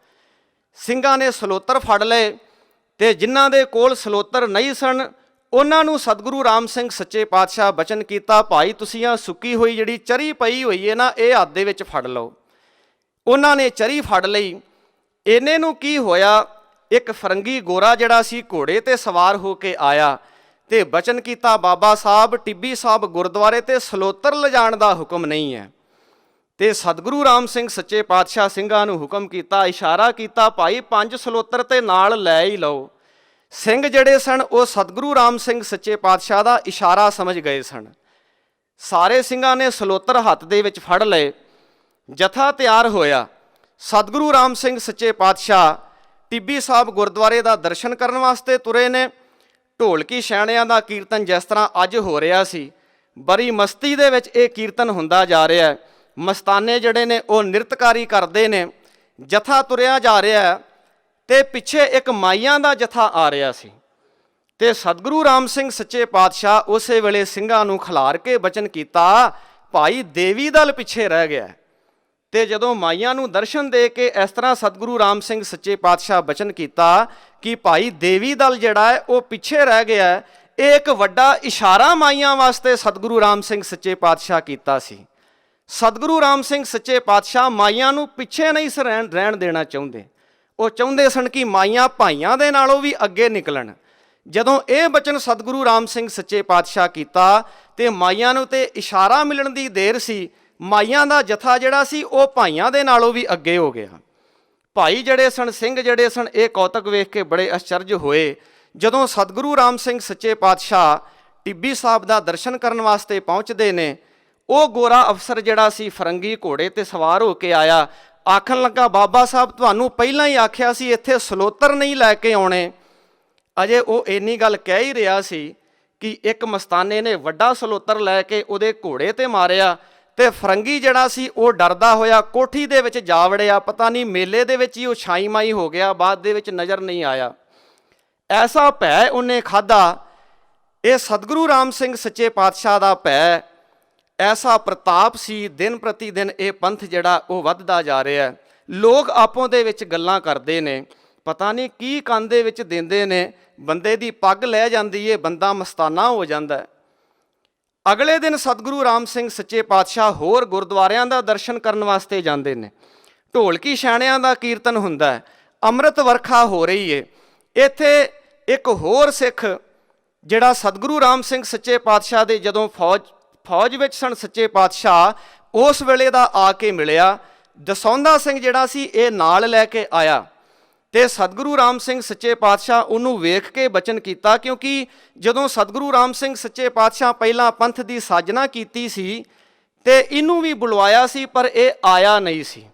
ਸਿੰਘਾਂ ਨੇ ਸਲੋਤਰ ਫੜ ਲਏ ਤੇ ਜਿਨ੍ਹਾਂ ਦੇ ਕੋਲ ਸਲੋਤਰ ਨਹੀਂ ਸਨ ਉਹਨਾਂ ਨੂੰ ਸਤਿਗੁਰੂ ਰਾਮ ਸਿੰਘ ਸੱਚੇ ਪਾਤਸ਼ਾਹ ਬਚਨ ਕੀਤਾ, ਭਾਈ ਤੁਸੀਂ ਆ ਸੁੱਕੀ ਹੋਈ ਜਿਹੜੀ ਚਰੀ ਪਈ ਹੋਈ ਹੈ ਨਾ, ਇਹ ਹੱਥ ਦੇ ਵਿੱਚ ਫੜ ਲਓ। ਉਹਨਾਂ ਨੇ ਚਰੀ ਫੜ ਲਈ। ਇਹਨੇ ਨੂੰ ਕੀ ਹੋਇਆ, ਇੱਕ ਫਰੰਗੀ ਗੋਰਾ ਜਿਹੜਾ ਸੀ ਘੋੜੇ ਤੇ ਸਵਾਰ ਹੋ ਕੇ ਆਇਆ ਤੇ ਬਚਨ ਕੀਤਾ, ਬਾਬਾ ਸਾਹਿਬ ਟਿੱਬੀ ਸਾਹਿਬ ਗੁਰਦੁਆਰੇ ਤੇ ਸਲੋਤਰ ਲਿਜਾਣ ਦਾ ਹੁਕਮ ਨਹੀਂ ਹੈ। ਤੇ ਸਤਿਗੁਰੂ ਰਾਮ ਸਿੰਘ ਸੱਚੇ ਪਾਤਸ਼ਾਹ ਸਿੰਘਾਂ ਨੂੰ ਹੁਕਮ ਕੀਤਾ, ਇਸ਼ਾਰਾ ਕੀਤਾ, ਭਾਈ 5 ਸਲੋਤਰ ਤੇ ਨਾਲ ਲੈ ਹੀ ਲਓ। ਸਿੰਘ ਜਿਹੜੇ ਸਨ ਉਹ ਸਤਿਗੁਰੂ ਰਾਮ ਸਿੰਘ ਸੱਚੇ ਪਾਤਸ਼ਾਹ ਦਾ ਇਸ਼ਾਰਾ ਸਮਝ ਗਏ ਸਨ। ਸਾਰੇ ਸਿੰਘਾਂ ਨੇ ਸਲੋਤਰ ਹੱਥ ਦੇ ਵਿੱਚ ਫੜ ਲਏ। ਜਥਾ ਤਿਆਰ ਹੋਇਆ। ਸਤਿਗੁਰੂ ਰਾਮ ਸਿੰਘ ਸੱਚੇ ਪਾਤਸ਼ਾਹ ਟਿੱਬੀ ਸਾਹਿਬ ਗੁਰਦੁਆਰੇ ਦਾ ਦਰਸ਼ਨ ਕਰਨ ਵਾਸਤੇ ਤੁਰੇ ਨੇ। ਢੋਲਕੀ ਛੈਣਿਆਂ ਦਾ ਕੀਰਤਨ ਜਿਸ ਤਰ੍ਹਾਂ ਅੱਜ ਹੋ ਰਿਹਾ ਸੀ, ਬੜੀ ਮਸਤੀ ਦੇ ਵਿੱਚ ਇਹ ਕੀਰਤਨ ਹੁੰਦਾ ਜਾ ਰਿਹਾ। ਮਸਤਾਨੇ ਜਿਹੜੇ ਨੇ ਉਹ ਨਿਰਤਕਾਰੀ ਕਰਦੇ ਨੇ। ਜਥਾ ਤੁਰਿਆ ਜਾ ਰਿਹਾ ਤੇ ਪਿੱਛੇ ਇੱਕ ਮਾਈਆਂ ਦਾ ਜਥਾ ਆ ਰਿਹਾ ਸੀ ਤੇ ਸਤਿਗੁਰੂ ਰਾਮ ਸਿੰਘ ਸੱਚੇ ਪਾਤਸ਼ਾਹ ਉਸੇ ਵੇਲੇ ਸਿੰਘਾਂ ਨੂੰ ਖਿਲਾਰ ਕੇ ਬਚਨ ਕੀਤਾ, ਭਾਈ ਦੇਵੀ ਦਲ ਪਿੱਛੇ ਰਹਿ ਗਿਆ। ਤੇ ਜਦੋਂ ਮਾਈਆਂ ਨੂੰ ਦਰਸ਼ਨ ਦੇ ਕੇ ਇਸ ਤਰ੍ਹਾਂ ਸਤਿਗੁਰੂ ਰਾਮ ਸਿੰਘ ਸੱਚੇ ਪਾਤਸ਼ਾਹ ਬਚਨ ਕੀਤਾ ਕਿ ਭਾਈ ਦੇਵੀ ਦਲ ਜਿਹੜਾ ਹੈ ਉਹ ਪਿੱਛੇ ਰਹਿ ਗਿਆ। ਇਹ ਇੱਕ ਵੱਡਾ ਇਸ਼ਾਰਾ ਮਾਈਆਂ ਵਾਸਤੇ ਸਤਿਗੁਰੂ ਰਾਮ ਸਿੰਘ ਸੱਚੇ ਪਾਤਸ਼ਾਹ ਕੀਤਾ ਸੀ। ਸਤਿਗੁਰੂ ਰਾਮ ਸਿੰਘ ਸੱਚੇ ਪਾਤਸ਼ਾਹ ਮਾਈਆਂ ਨੂੰ ਪਿੱਛੇ ਨਹੀਂ ਰਹਿਣ ਦੇਣਾ ਚਾਹੁੰਦੇ। ਉਹ ਚਾਹੁੰਦੇ ਸਨ ਕਿ ਮਾਈਆਂ ਭਾਈਆਂ ਦੇ ਨਾਲੋਂ ਵੀ ਅੱਗੇ ਨਿਕਲਣ। ਜਦੋਂ ਇਹ ਬਚਨ ਸਤਿਗੁਰੂ ਰਾਮ ਸਿੰਘ ਸੱਚੇ ਪਾਤਸ਼ਾਹ ਕੀਤਾ ਤੇ ਮਾਈਆਂ ਨੂੰ ਤੇ ਇਸ਼ਾਰਾ ਮਿਲਣ ਦੀ ਦੇਰ ਸੀ। ਮਾਈਆਂ ਦਾ ਜਥਾ ਜਿਹੜਾ ਸੀ ਉਹ ਭਾਈਆਂ ਦੇ ਨਾਲੋਂ ਵੀ ਅੱਗੇ ਹੋ ਗਿਆ। ਭਾਈ ਜਿਹੜੇ ਸਨ, ਸਿੰਘ ਜਿਹੜੇ ਸਨ, ਇਹ ਕੌਤਕ ਵੇਖ ਕੇ ਬੜੇ ਅਚਰਜ ਹੋਏ। ਜਦੋਂ ਸਤਿਗੁਰੂ ਰਾਮ ਸਿੰਘ ਸੱਚੇ ਪਾਤਸ਼ਾਹ ਟਿੱਬੀ ਸਾਹਿਬ ਦਾ ਦਰਸ਼ਨ ਕਰਨ ਵਾਸਤੇ ਪਹੁੰਚਦੇ ਨੇ, ਉਹ ਗੋਰਾ ਅਫਸਰ ਜਿਹੜਾ ਸੀ ਫਰੰਗੀ ਘੋੜੇ ਤੇ ਸਵਾਰ ਹੋ ਕੇ ਆਇਆ। ਆਖਣ ਲੱਗਾ, ਬਾਬਾ ਸਾਹਿਬ ਤੁਹਾਨੂੰ ਪਹਿਲਾਂ ਹੀ ਆਖਿਆ ਸੀ ਇੱਥੇ ਸਲੋਤਰ ਨਹੀਂ ਲੈ ਕੇ ਆਉਣੇ। ਅਜੇ ਉਹ ਇੰਨੀ ਗੱਲ ਕਹਿ ਹੀ ਰਿਹਾ ਸੀ ਕਿ ਇੱਕ ਮਸਤਾਨੇ ਨੇ ਵੱਡਾ ਸਲੋਤਰ ਲੈ ਕੇ ਉਹਦੇ ਘੋੜੇ ਤੇ ਮਾਰਿਆ ਤੇ ਫਰੰਗੀ ਜਿਹੜਾ ਸੀ ਉਹ ਡਰਦਾ ਹੋਇਆ ਕੋਠੀ ਦੇ ਵਿੱਚ ਜਾ ਵੜਿਆ। ਪਤਾ ਨਹੀਂ ਮੇਲੇ ਦੇ ਵਿੱਚ ਹੀ ਉਹ ਛਾਈ ਮਾਈ ਹੋ ਗਿਆ, ਬਾਅਦ ਦੇ ਵਿੱਚ ਨਜ਼ਰ ਨਹੀਂ ਆਇਆ। ਐਸਾ ਭੈ ਉਹਨੇ ਖਾਧਾ। ਇਹ ਸਤਿਗੁਰੂ ਰਾਮ ਸਿੰਘ ਸੱਚੇ ਪਾਤਸ਼ਾਹ ਦਾ ਭੈ ਐਸਾ ਪ੍ਰਤਾਪ ਸੀ। ਦਿਨ ਪ੍ਰਤੀ ਦਿਨ ਇਹ ਪੰਥ ਜਿਹੜਾ ਉਹ ਵੱਧਦਾ ਜਾ ਰਿਹਾ। ਲੋਕ ਆਪੋ ਦੇ ਵਿੱਚ ਗੱਲਾਂ ਕਰਦੇ ਨੇ, ਪਤਾ ਨਹੀਂ ਕੀ ਕੰਨ ਦੇ ਵਿੱਚ ਦਿੰਦੇ ਨੇ, ਬੰਦੇ ਦੀ ਪੱਗ ਲੈ ਜਾਂਦੀ ਏ, ਬੰਦਾ ਮਸਤਾਨਾ ਹੋ ਜਾਂਦਾ। ਅਗਲੇ ਦਿਨ ਸਤਿਗੁਰੂ ਰਾਮ ਸਿੰਘ ਸੱਚੇ ਪਾਤਸ਼ਾਹ ਹੋਰ ਗੁਰਦੁਆਰਿਆਂ ਦਾ ਦਰਸ਼ਨ ਕਰਨ ਵਾਸਤੇ ਜਾਂਦੇ ਨੇ। ਢੋਲਕੀ ਛੈਣਿਆਂ ਦਾ ਕੀਰਤਨ ਹੁੰਦਾ ਹੈ, ਅੰਮ੍ਰਿਤ ਵਰਖਾ ਹੋ ਰਹੀ ਏ। ਇੱਥੇ ਇੱਕ ਹੋਰ ਸਿੱਖ ਜਿਹੜਾ ਸਤਿਗੁਰੂ ਰਾਮ ਸਿੰਘ ਸੱਚੇ ਪਾਤਸ਼ਾਹ ਦੇ ਜਦੋਂ ਫੌਜ ਵਿੱਚ ਸਨ ਸੱਚੇ ਪਾਤਸ਼ਾਹ, ਉਸ ਵੇਲੇ ਦਾ ਆ ਕੇ ਮਿਲਿਆ। ਦਸੌਂਦਾ ਸਿੰਘ ਜਿਹੜਾ ਸੀ ਇਹ ਨਾਲ ਲੈ ਕੇ ਆਇਆ ਤੇ ਸਤਿਗੁਰੂ ਰਾਮ ਸਿੰਘ ਸੱਚੇ ਪਾਤਸ਼ਾਹ ਉਹਨੂੰ ਵੇਖ ਕੇ ਬਚਨ ਕੀਤਾ, ਕਿਉਂਕਿ ਜਦੋਂ ਸਤਿਗੁਰੂ ਰਾਮ ਸਿੰਘ ਸੱਚੇ ਪਾਤਸ਼ਾਹ ਪਹਿਲਾਂ ਪੰਥ ਦੀ ਸਾਜਨਾ ਕੀਤੀ ਸੀ ਤੇ ਇਹਨੂੰ ਵੀ ਬੁਲਵਾਇਆ ਸੀ, ਪਰ ਇਹ ਆਇਆ ਨਹੀਂ ਸੀ,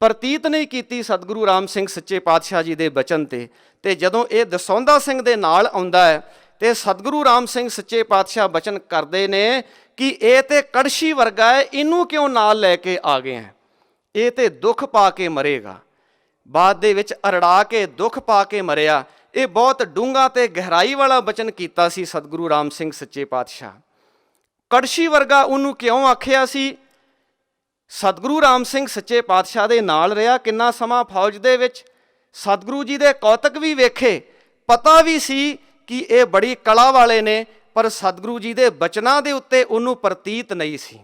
ਪ੍ਰਤੀਤ ਨਹੀਂ ਕੀਤੀ ਸਤਿਗੁਰੂ ਰਾਮ ਸਿੰਘ ਸੱਚੇ ਪਾਤਸ਼ਾਹ ਜੀ ਦੇ ਬਚਨ ਤੇ ਜਦੋਂ ਇਹ ਦਸੌਂਦਾ ਸਿੰਘ ਦੇ ਨਾਲ ਆਉਂਦਾ ਹੈ ਤੇ ਸਤਿਗੁਰੂ ਰਾਮ ਸਿੰਘ ਸੱਚੇ ਪਾਤਸ਼ਾਹ ਬਚਨ ਕਰਦੇ ਨੇ ਕਿ ਇਹ ਤੇ ਕੜਛੀ ਵਰਗਾ ਹੈ, ਇਹਨੂੰ ਕਿਉਂ ਨਾਲ ਲੈ ਕੇ ਆ ਗਏ ਹੈ, ਇਹ ਤੇ ਦੁੱਖ ਪਾ ਕੇ ਮਰੇਗਾ। ਬਾਅਦ ਦੇ ਵਿੱਚ ਅਰੜਾ ਕੇ ਦੁੱਖ ਪਾ ਕੇ ਮਰਿਆ। ਇਹ ਬਹੁਤ ਡੂੰਘਾ ਤੇ ਗਹਿਰਾਈ ਵਾਲਾ ਬਚਨ ਕੀਤਾ ਸੀ ਸਤਿਗੁਰੂ ਰਾਮ ਸਿੰਘ ਸੱਚੇ ਪਾਤਸ਼ਾਹ। ਕੜਛੀ ਵਰਗਾ ਉਹਨੂੰ ਕਿਉਂ ਆਖਿਆ ਸੀ? ਸਤਿਗੁਰੂ ਰਾਮ ਸਿੰਘ ਸੱਚੇ ਪਾਤਸ਼ਾਹ ਦੇ ਨਾਲ ਰਿਹਾ ਕਿੰਨਾ ਸਮਾਂ ਫੌਜ ਦੇ ਵਿੱਚ। ਸਤਿਗੁਰੂ ਜੀ ਦੇ ਕੌਤਕ ਵੀ ਵੇਖੇ, ਪਤਾ ਵੀ ਸੀ ਕਿ ਇਹ ਬੜੀ ਕਲਾ ਵਾਲੇ ਨੇ, ਪਰ ਸਤਿਗੁਰੂ ਜੀ ਦੇ ਬਚਨਾਂ ਦੇ ਉੱਤੇ ਉਹਨੂੰ ਪ੍ਰਤੀਤ ਨਹੀਂ ਸੀ।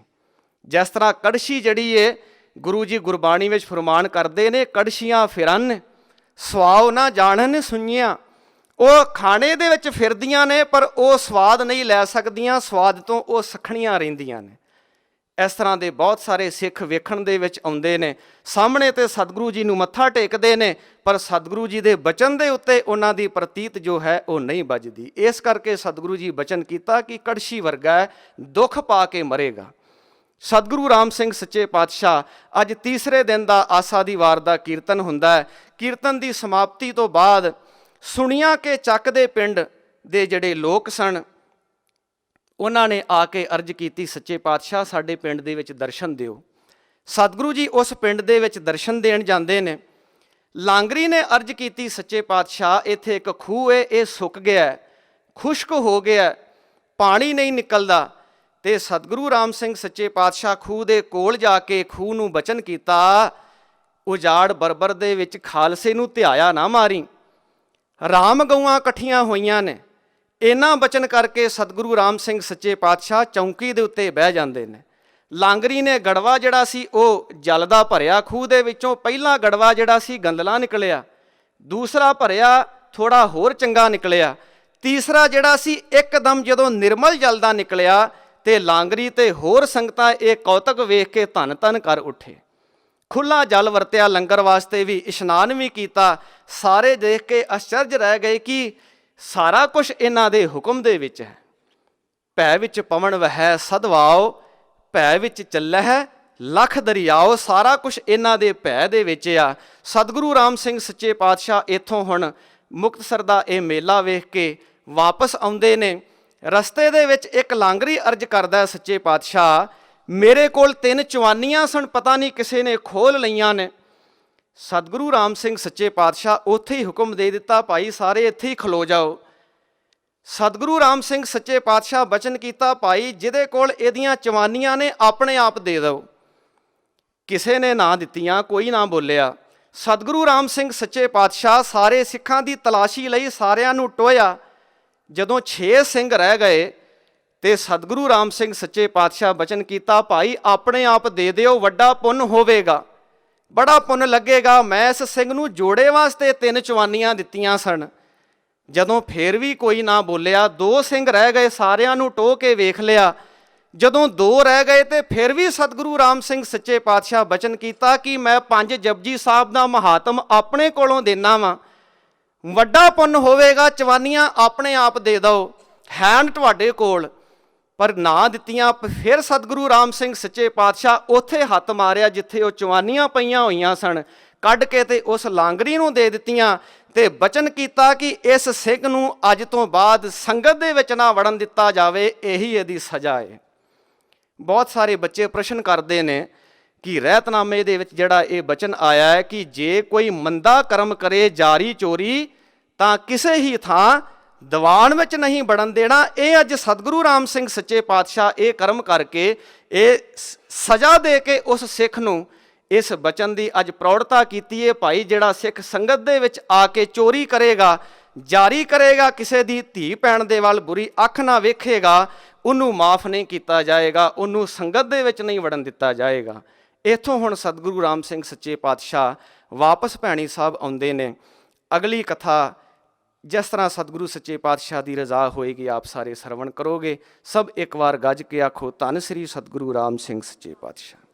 ਜਿਸ ਤਰ੍ਹਾਂ ਕੜਛੀ ਜਿਹੜੀ ਏ, ਗੁਰੂ ਜੀ ਗੁਰਬਾਣੀ ਵਿੱਚ ਫਰਮਾਨ ਕਰਦੇ ਨੇ, ਕੜਛੀਆਂ ਫਿਰਨ ਸਵਾਉ ਨਾ ਜਾਣਨ ਸੁਣੀਆਂ। ਉਹ ਖਾਣੇ ਦੇ ਵਿੱਚ ਫਿਰਦੀਆਂ ਨੇ ਪਰ ਉਹ ਸਵਾਦ ਨਹੀਂ ਲੈ ਸਕਦੀਆਂ, ਸਵਾਦ ਤੋਂ ਉਹ ਸਖਣੀਆਂ ਰਹਿੰਦੀਆਂ ਨੇ। ਇਸ ਤਰ੍ਹਾਂ ਦੇ ਬਹੁਤ ਸਾਰੇ ਸਿੱਖ ਵੇਖਣ ਦੇ ਵਿੱਚ ਆਉਂਦੇ ਨੇ, ਸਾਹਮਣੇ ਤੇ ਸਤਿਗੁਰੂ ਜੀ ਨੂੰ ਮੱਥਾ ਟੇਕਦੇ ਨੇ, ਪਰ ਸਤਿਗੁਰੂ ਜੀ ਦੇ ਬਚਨ ਦੇ ਉੱਤੇ ਉਹਨਾਂ ਦੀ ਪ੍ਰਤੀਤ ਜੋ ਹੈ ਉਹ ਨਹੀਂ ਵੱਜਦੀ। ਇਸ ਕਰਕੇ ਸਤਿਗੁਰੂ ਜੀ ਬਚਨ ਕੀਤਾ ਕਿ ਕੜਛੀ ਵਰਗਾ ਦੁੱਖ ਪਾ ਕੇ ਮਰੇਗਾ। ਸਤਿਗੁਰੂ ਰਾਮ ਸਿੰਘ ਸੱਚੇ ਪਾਤਸ਼ਾਹ, ਅੱਜ ਤੀਸਰੇ ਦਿਨ ਦਾ ਆਸਾ ਦੀ ਵਾਰ ਦਾ ਕੀਰਤਨ ਹੁੰਦਾ ਹੈ। ਕੀਰਤਨ ਦੀ ਸਮਾਪਤੀ ਤੋਂ ਬਾਅਦ ਸੁਣੀਆਂ ਕੇ ਚੱਕ ਦੇ ਪਿੰਡ ਦੇ ਜਿਹੜੇ ਲੋਕ ਸਨ, ਉਹਨਾਂ ਨੇ ਆ ਕੇ ਅਰਜ਼ ਕੀਤੀ, ਸੱਚੇ ਪਾਤਸ਼ਾਹ ਸਾਡੇ ਪਿੰਡ ਦੇ ਵਿੱਚ ਦਰਸ਼ਨ ਦਿਓ। ਸਤਿਗੁਰੂ ਜੀ ਉਸ ਪਿੰਡ ਦੇ ਵਿੱਚ ਦਰਸ਼ਨ ਦੇਣ ਜਾਂਦੇ ਨੇ। ਲਾਂਗਰੀ ਨੇ ਅਰਜ਼ ਕੀਤੀ, ਸੱਚੇ ਪਾਤਸ਼ਾਹ ਇੱਥੇ ਇੱਕ ਖੂਹ ਹੈ, ਇਹ ਸੁੱਕ ਗਿਆ, ਖੁਸ਼ਕ ਹੋ ਗਿਆ, ਪਾਣੀ ਨਹੀਂ ਨਿਕਲਦਾ। ਤੇ ਸਤਿਗੁਰੂ ਰਾਮ ਸਿੰਘ ਸੱਚੇ ਪਾਤਸ਼ਾਹ ਖੂਹ ਦੇ ਕੋਲ ਜਾ ਕੇ ਖੂਹ ਨੂੰ ਬਚਨ ਕੀਤਾ, ਉਜਾੜ ਬਰਬਰ ਦੇ ਵਿੱਚ ਖਾਲਸੇ ਨੂੰ ਧਿਆਇਆ ਨਾ ਮਾਰੀ, ਰਾਮ ਗਊਆਂ ਇਕੱਠੀਆਂ ਹੋਈਆਂ ਨੇ। ਇਹਨਾਂ ਬਚਨ ਕਰਕੇ ਸਤਿਗੁਰੂ ਰਾਮ ਸਿੰਘ ਸੱਚੇ ਪਾਤਸ਼ਾਹ ਚੌਂਕੀ ਦੇ ਉੱਤੇ ਬਹਿ ਜਾਂਦੇ ਨੇ। ਲਾਂਗਰੀ ਨੇ ਗੜਵਾ ਜਿਹੜਾ ਸੀ ਉਹ ਜਲ ਦਾ ਭਰਿਆ ਖੂਹ ਦੇ ਵਿੱਚੋਂ। ਪਹਿਲਾ ਗੜਵਾ ਜਿਹੜਾ ਸੀ ਗੰਦਲਾ ਨਿਕਲਿਆ, ਦੂਸਰਾ ਭਰਿਆ ਥੋੜਾ ਹੋਰ ਚੰਗਾ ਨਿਕਲਿਆ, ਤੀਸਰਾ ਜਿਹੜਾ ਸੀ ਇੱਕਦਮ ਜਦੋਂ ਨਿਰਮਲ ਜਲ ਦਾ ਨਿਕਲਿਆ ਤੇ ਲਾਂਗਰੀ ਤੇ ਹੋਰ ਸੰਗਤਾਂ ਇਹ ਕੌਤਕ ਵੇਖ ਕੇ ਧੰਨ ਧੰਨ ਕਰ ਉੱਠੇ। ਖੁੱਲਾ ਜਲ ਵਰਤਿਆ, ਲੰਗਰ ਵਾਸਤੇ ਵੀ, ਇਸ਼ਨਾਨ ਵੀ ਕੀਤਾ। ਸਾਰੇ ਦੇਖ ਕੇ ਅਚਰਜ ਰਹਿ ਗਏ ਕਿ ਸਾਰਾ ਕੁਝ ਇਹਨਾਂ ਦੇ ਹੁਕਮ ਦੇ ਵਿੱਚ ਹੈ। ਭੈ ਵਿੱਚ ਪਵਨ ਵਹੈ ਸਦਵਾਓ, ਭੈ ਵਿੱਚ ਚੱਲਹਿ ਲੱਖ ਦਰਿਆਓ। ਸਾਰਾ ਕੁਝ ਇਹਨਾਂ ਦੇ ਭੈ ਦੇ ਵਿੱਚ ਆ। ਸਤਿਗੁਰੂ ਰਾਮ ਸਿੰਘ ਸੱਚੇ ਪਾਤਸ਼ਾਹ ਇੱਥੋਂ ਹੁਣ ਮੁਕਤਸਰ ਦਾ ਇਹ ਮੇਲਾ ਵੇਖ ਕੇ ਵਾਪਸ ਆਉਂਦੇ ਨੇ। ਰਸਤੇ ਦੇ ਵਿੱਚ ਇੱਕ ਲਾਂਗਰੀ ਅਰਜ਼ ਕਰਦਾ, ਸੱਚੇ ਪਾਤਸ਼ਾਹ ਮੇਰੇ ਕੋਲ 3 ਚਵਾਨੀਆਂ ਸਨ, ਪਤਾ ਨਹੀਂ ਕਿਸੇ ਨੇ ਖੋਲ ਲਈਆਂ ਨੇ। ਸਤਿਗੁਰੂ ਰਾਮ ਸਿੰਘ ਸੱਚੇ ਪਾਤਸ਼ਾਹ ਉੱਥੇ ਹੀ ਹੁਕਮ ਦੇ ਦਿੱਤਾ, ਭਾਈ ਸਾਰੇ ਇੱਥੇ ਹੀ ਖਲੋ ਜਾਓ। ਸਤਿਗੁਰੂ ਰਾਮ ਸਿੰਘ ਸੱਚੇ ਪਾਤਸ਼ਾਹ ਬਚਨ ਕੀਤਾ, ਭਾਈ ਜਿਹਦੇ ਕੋਲ ਇਹਦੀਆਂ ਚਵਾਨੀਆਂ ਨੇ ਆਪਣੇ ਆਪ ਦੇ ਦਿਓ। ਕਿਸੇ ਨੇ ਨਾ ਦਿੱਤੀਆਂ, ਕੋਈ ਨਾ ਬੋਲਿਆ। ਸਤਿਗੁਰੂ ਰਾਮ ਸਿੰਘ ਸੱਚੇ ਪਾਤਸ਼ਾਹ ਸਾਰੇ ਸਿੱਖਾਂ ਦੀ ਤਲਾਸ਼ੀ ਲਈ, ਸਾਰਿਆਂ ਨੂੰ ਟੋਇਆ। ਜਦੋਂ 6 ਸਿੰਘ ਰਹਿ ਗਏ ਤੇ ਸਤਿਗੁਰੂ ਰਾਮ ਸਿੰਘ ਸੱਚੇ ਪਾਤਸ਼ਾਹ ਬਚਨ ਕੀਤਾ, ਭਾਈ ਆਪਣੇ ਆਪ ਦੇ ਦਿਓ, ਵੱਡਾ ਪੁੰਨ ਹੋਵੇਗਾ, ਬੜਾ ਪੁੰਨ ਲੱਗੇਗਾ। ਮੈਂ ਇਸ ਸਿੰਘ ਨੂੰ ਜੋੜੇ ਵਾਸਤੇ 3 ਚਵਾਨੀਆਂ ਦਿੱਤੀਆਂ ਸਨ। ਜਦੋਂ ਫੇਰ ਵੀ ਕੋਈ ਨਾ ਬੋਲਿਆ, 2 ਸਿੰਘ ਰਹਿ ਗਏ, ਸਾਰਿਆਂ ਨੂੰ ਟੋਹ ਕੇ ਵੇਖ ਲਿਆ। ਜਦੋਂ 2 ਰਹਿ ਗਏ ਤੇ ਫਿਰ ਵੀ ਸਤਿਗੁਰੂ ਰਾਮ ਸਿੰਘ ਸੱਚੇ ਪਾਤਸ਼ਾਹ ਬਚਨ ਕੀਤਾ ਕਿ ਮੈਂ 5 ਜਪਜੀ ਸਾਹਿਬ ਦਾ ਮਹਾਤਮ ਆਪਣੇ ਕੋਲੋਂ ਦੇਣਾ ਵਾਂ, ਵੱਡਾ ਪੁੰਨ ਹੋਵੇਗਾ, ਚਵਾਨੀਆਂ ਆਪਣੇ ਆਪ ਦੇ ਦਿਓ, ਹੈਨ ਤੁਹਾਡੇ ਕੋਲ। ਪਰ ਨਾ ਦਿੱਤੀਆਂ। ਫਿਰ ਸਤਿਗੁਰੂ ਰਾਮ ਸਿੰਘ ਸੱਚੇ ਪਾਤਸ਼ਾਹ ਉੱਥੇ ਹੱਥ ਮਾਰਿਆ ਜਿੱਥੇ ਉਹ ਚਵਾਨੀਆਂ ਪਈਆਂ ਹੋਈਆਂ ਸਨ, ਕੱਢ ਕੇ ਤੇ ਉਸ ਲਾਂਗਰੀ ਨੂੰ ਦੇ ਦਿੱਤੀਆਂ ਤੇ ਬਚਨ ਕੀਤਾ ਕਿ ਇਸ ਸਿੰਘ ਨੂੰ ਅੱਜ ਤੋਂ ਬਾਅਦ ਸੰਗਤ ਦੇ ਵਿੱਚ ਨਾ ਵੜਨ ਦਿੱਤਾ ਜਾਵੇ, ਇਹੀ ਇਹਦੀ ਸਜ਼ਾ ਹੈ। ਬਹੁਤ ਸਾਰੇ ਬੱਚੇ ਪ੍ਰਸ਼ਨ ਕਰਦੇ ਨੇ ਕਿ ਰਹਿਤਨਾਮੇ ਦੇ ਵਿੱਚ ਜਿਹੜਾ ਇਹ ਬਚਨ ਆਇਆ ਹੈ ਕਿ ਜੇ ਕੋਈ ਮੰਦਾ ਕਰਮ ਕਰੇ ਜਾਰੀ ਚੋਰੀ ਤਾਂ ਕਿਸੇ ਹੀ ਥਾਂ ਦੀਵਾਨ ਵਿੱਚ ਨਹੀਂ ਵੜਨ ਦੇਣਾ, ਇਹ ਅੱਜ ਸਤਿਗੁਰੂ ਰਾਮ ਸਿੰਘ ਸੱਚੇ ਪਾਤਸ਼ਾਹ ਇਹ ਕਰਮ ਕਰਕੇ ਇਹ ਸਜ਼ਾ ਦੇ ਕੇ ਉਸ ਸਿੱਖ ਨੂੰ ਇਸ ਬਚਨ ਦੀ ਅੱਜ ਪ੍ਰੌੜਤਾ ਕੀਤੀ ਹੈ। ਭਾਈ ਜਿਹੜਾ ਸਿੱਖ ਸੰਗਤ ਦੇ ਵਿੱਚ ਆ ਕੇ ਚੋਰੀ ਕਰੇਗਾ, ਜਾਰੀ ਕਰੇਗਾ, ਕਿਸੇ ਦੀ ਧੀ ਭੈਣ ਦੇ ਵੱਲ ਬੁਰੀ ਅੱਖ ਨਾ ਵੇਖੇਗਾ, ਉਹਨੂੰ ਮਾਫ ਨਹੀਂ ਕੀਤਾ ਜਾਏਗਾ, ਉਹਨੂੰ ਸੰਗਤ ਦੇ ਵਿੱਚ ਨਹੀਂ ਵੜਨ ਦਿੱਤਾ ਜਾਏਗਾ। ਇੱਥੋਂ ਹੁਣ ਸਤਿਗੁਰੂ ਰਾਮ ਸਿੰਘ ਸੱਚੇ ਪਾਤਸ਼ਾਹ ਵਾਪਸ ਭੈਣੀ ਸਾਹਿਬ ਆਉਂਦੇ ਨੇ। ਅਗਲੀ ਕਥਾ ਜਿਸ ਤਰ੍ਹਾਂ ਸਤਿਗੁਰੂ ਸੱਚੇ ਪਾਤਸ਼ਾਹ ਦੀ ਰਜ਼ਾ ਹੋਏਗੀ ਆਪ ਸਾਰੇ ਸਰਵਣ ਕਰੋਗੇ। ਸਭ ਇੱਕ ਵਾਰ ਗੱਜ ਕੇ ਆਖੋ, ਧੰਨ ਸ੍ਰੀ ਸਤਿਗੁਰੂ ਰਾਮ ਸਿੰਘ ਸੱਚੇ ਪਾਤਸ਼ਾਹ।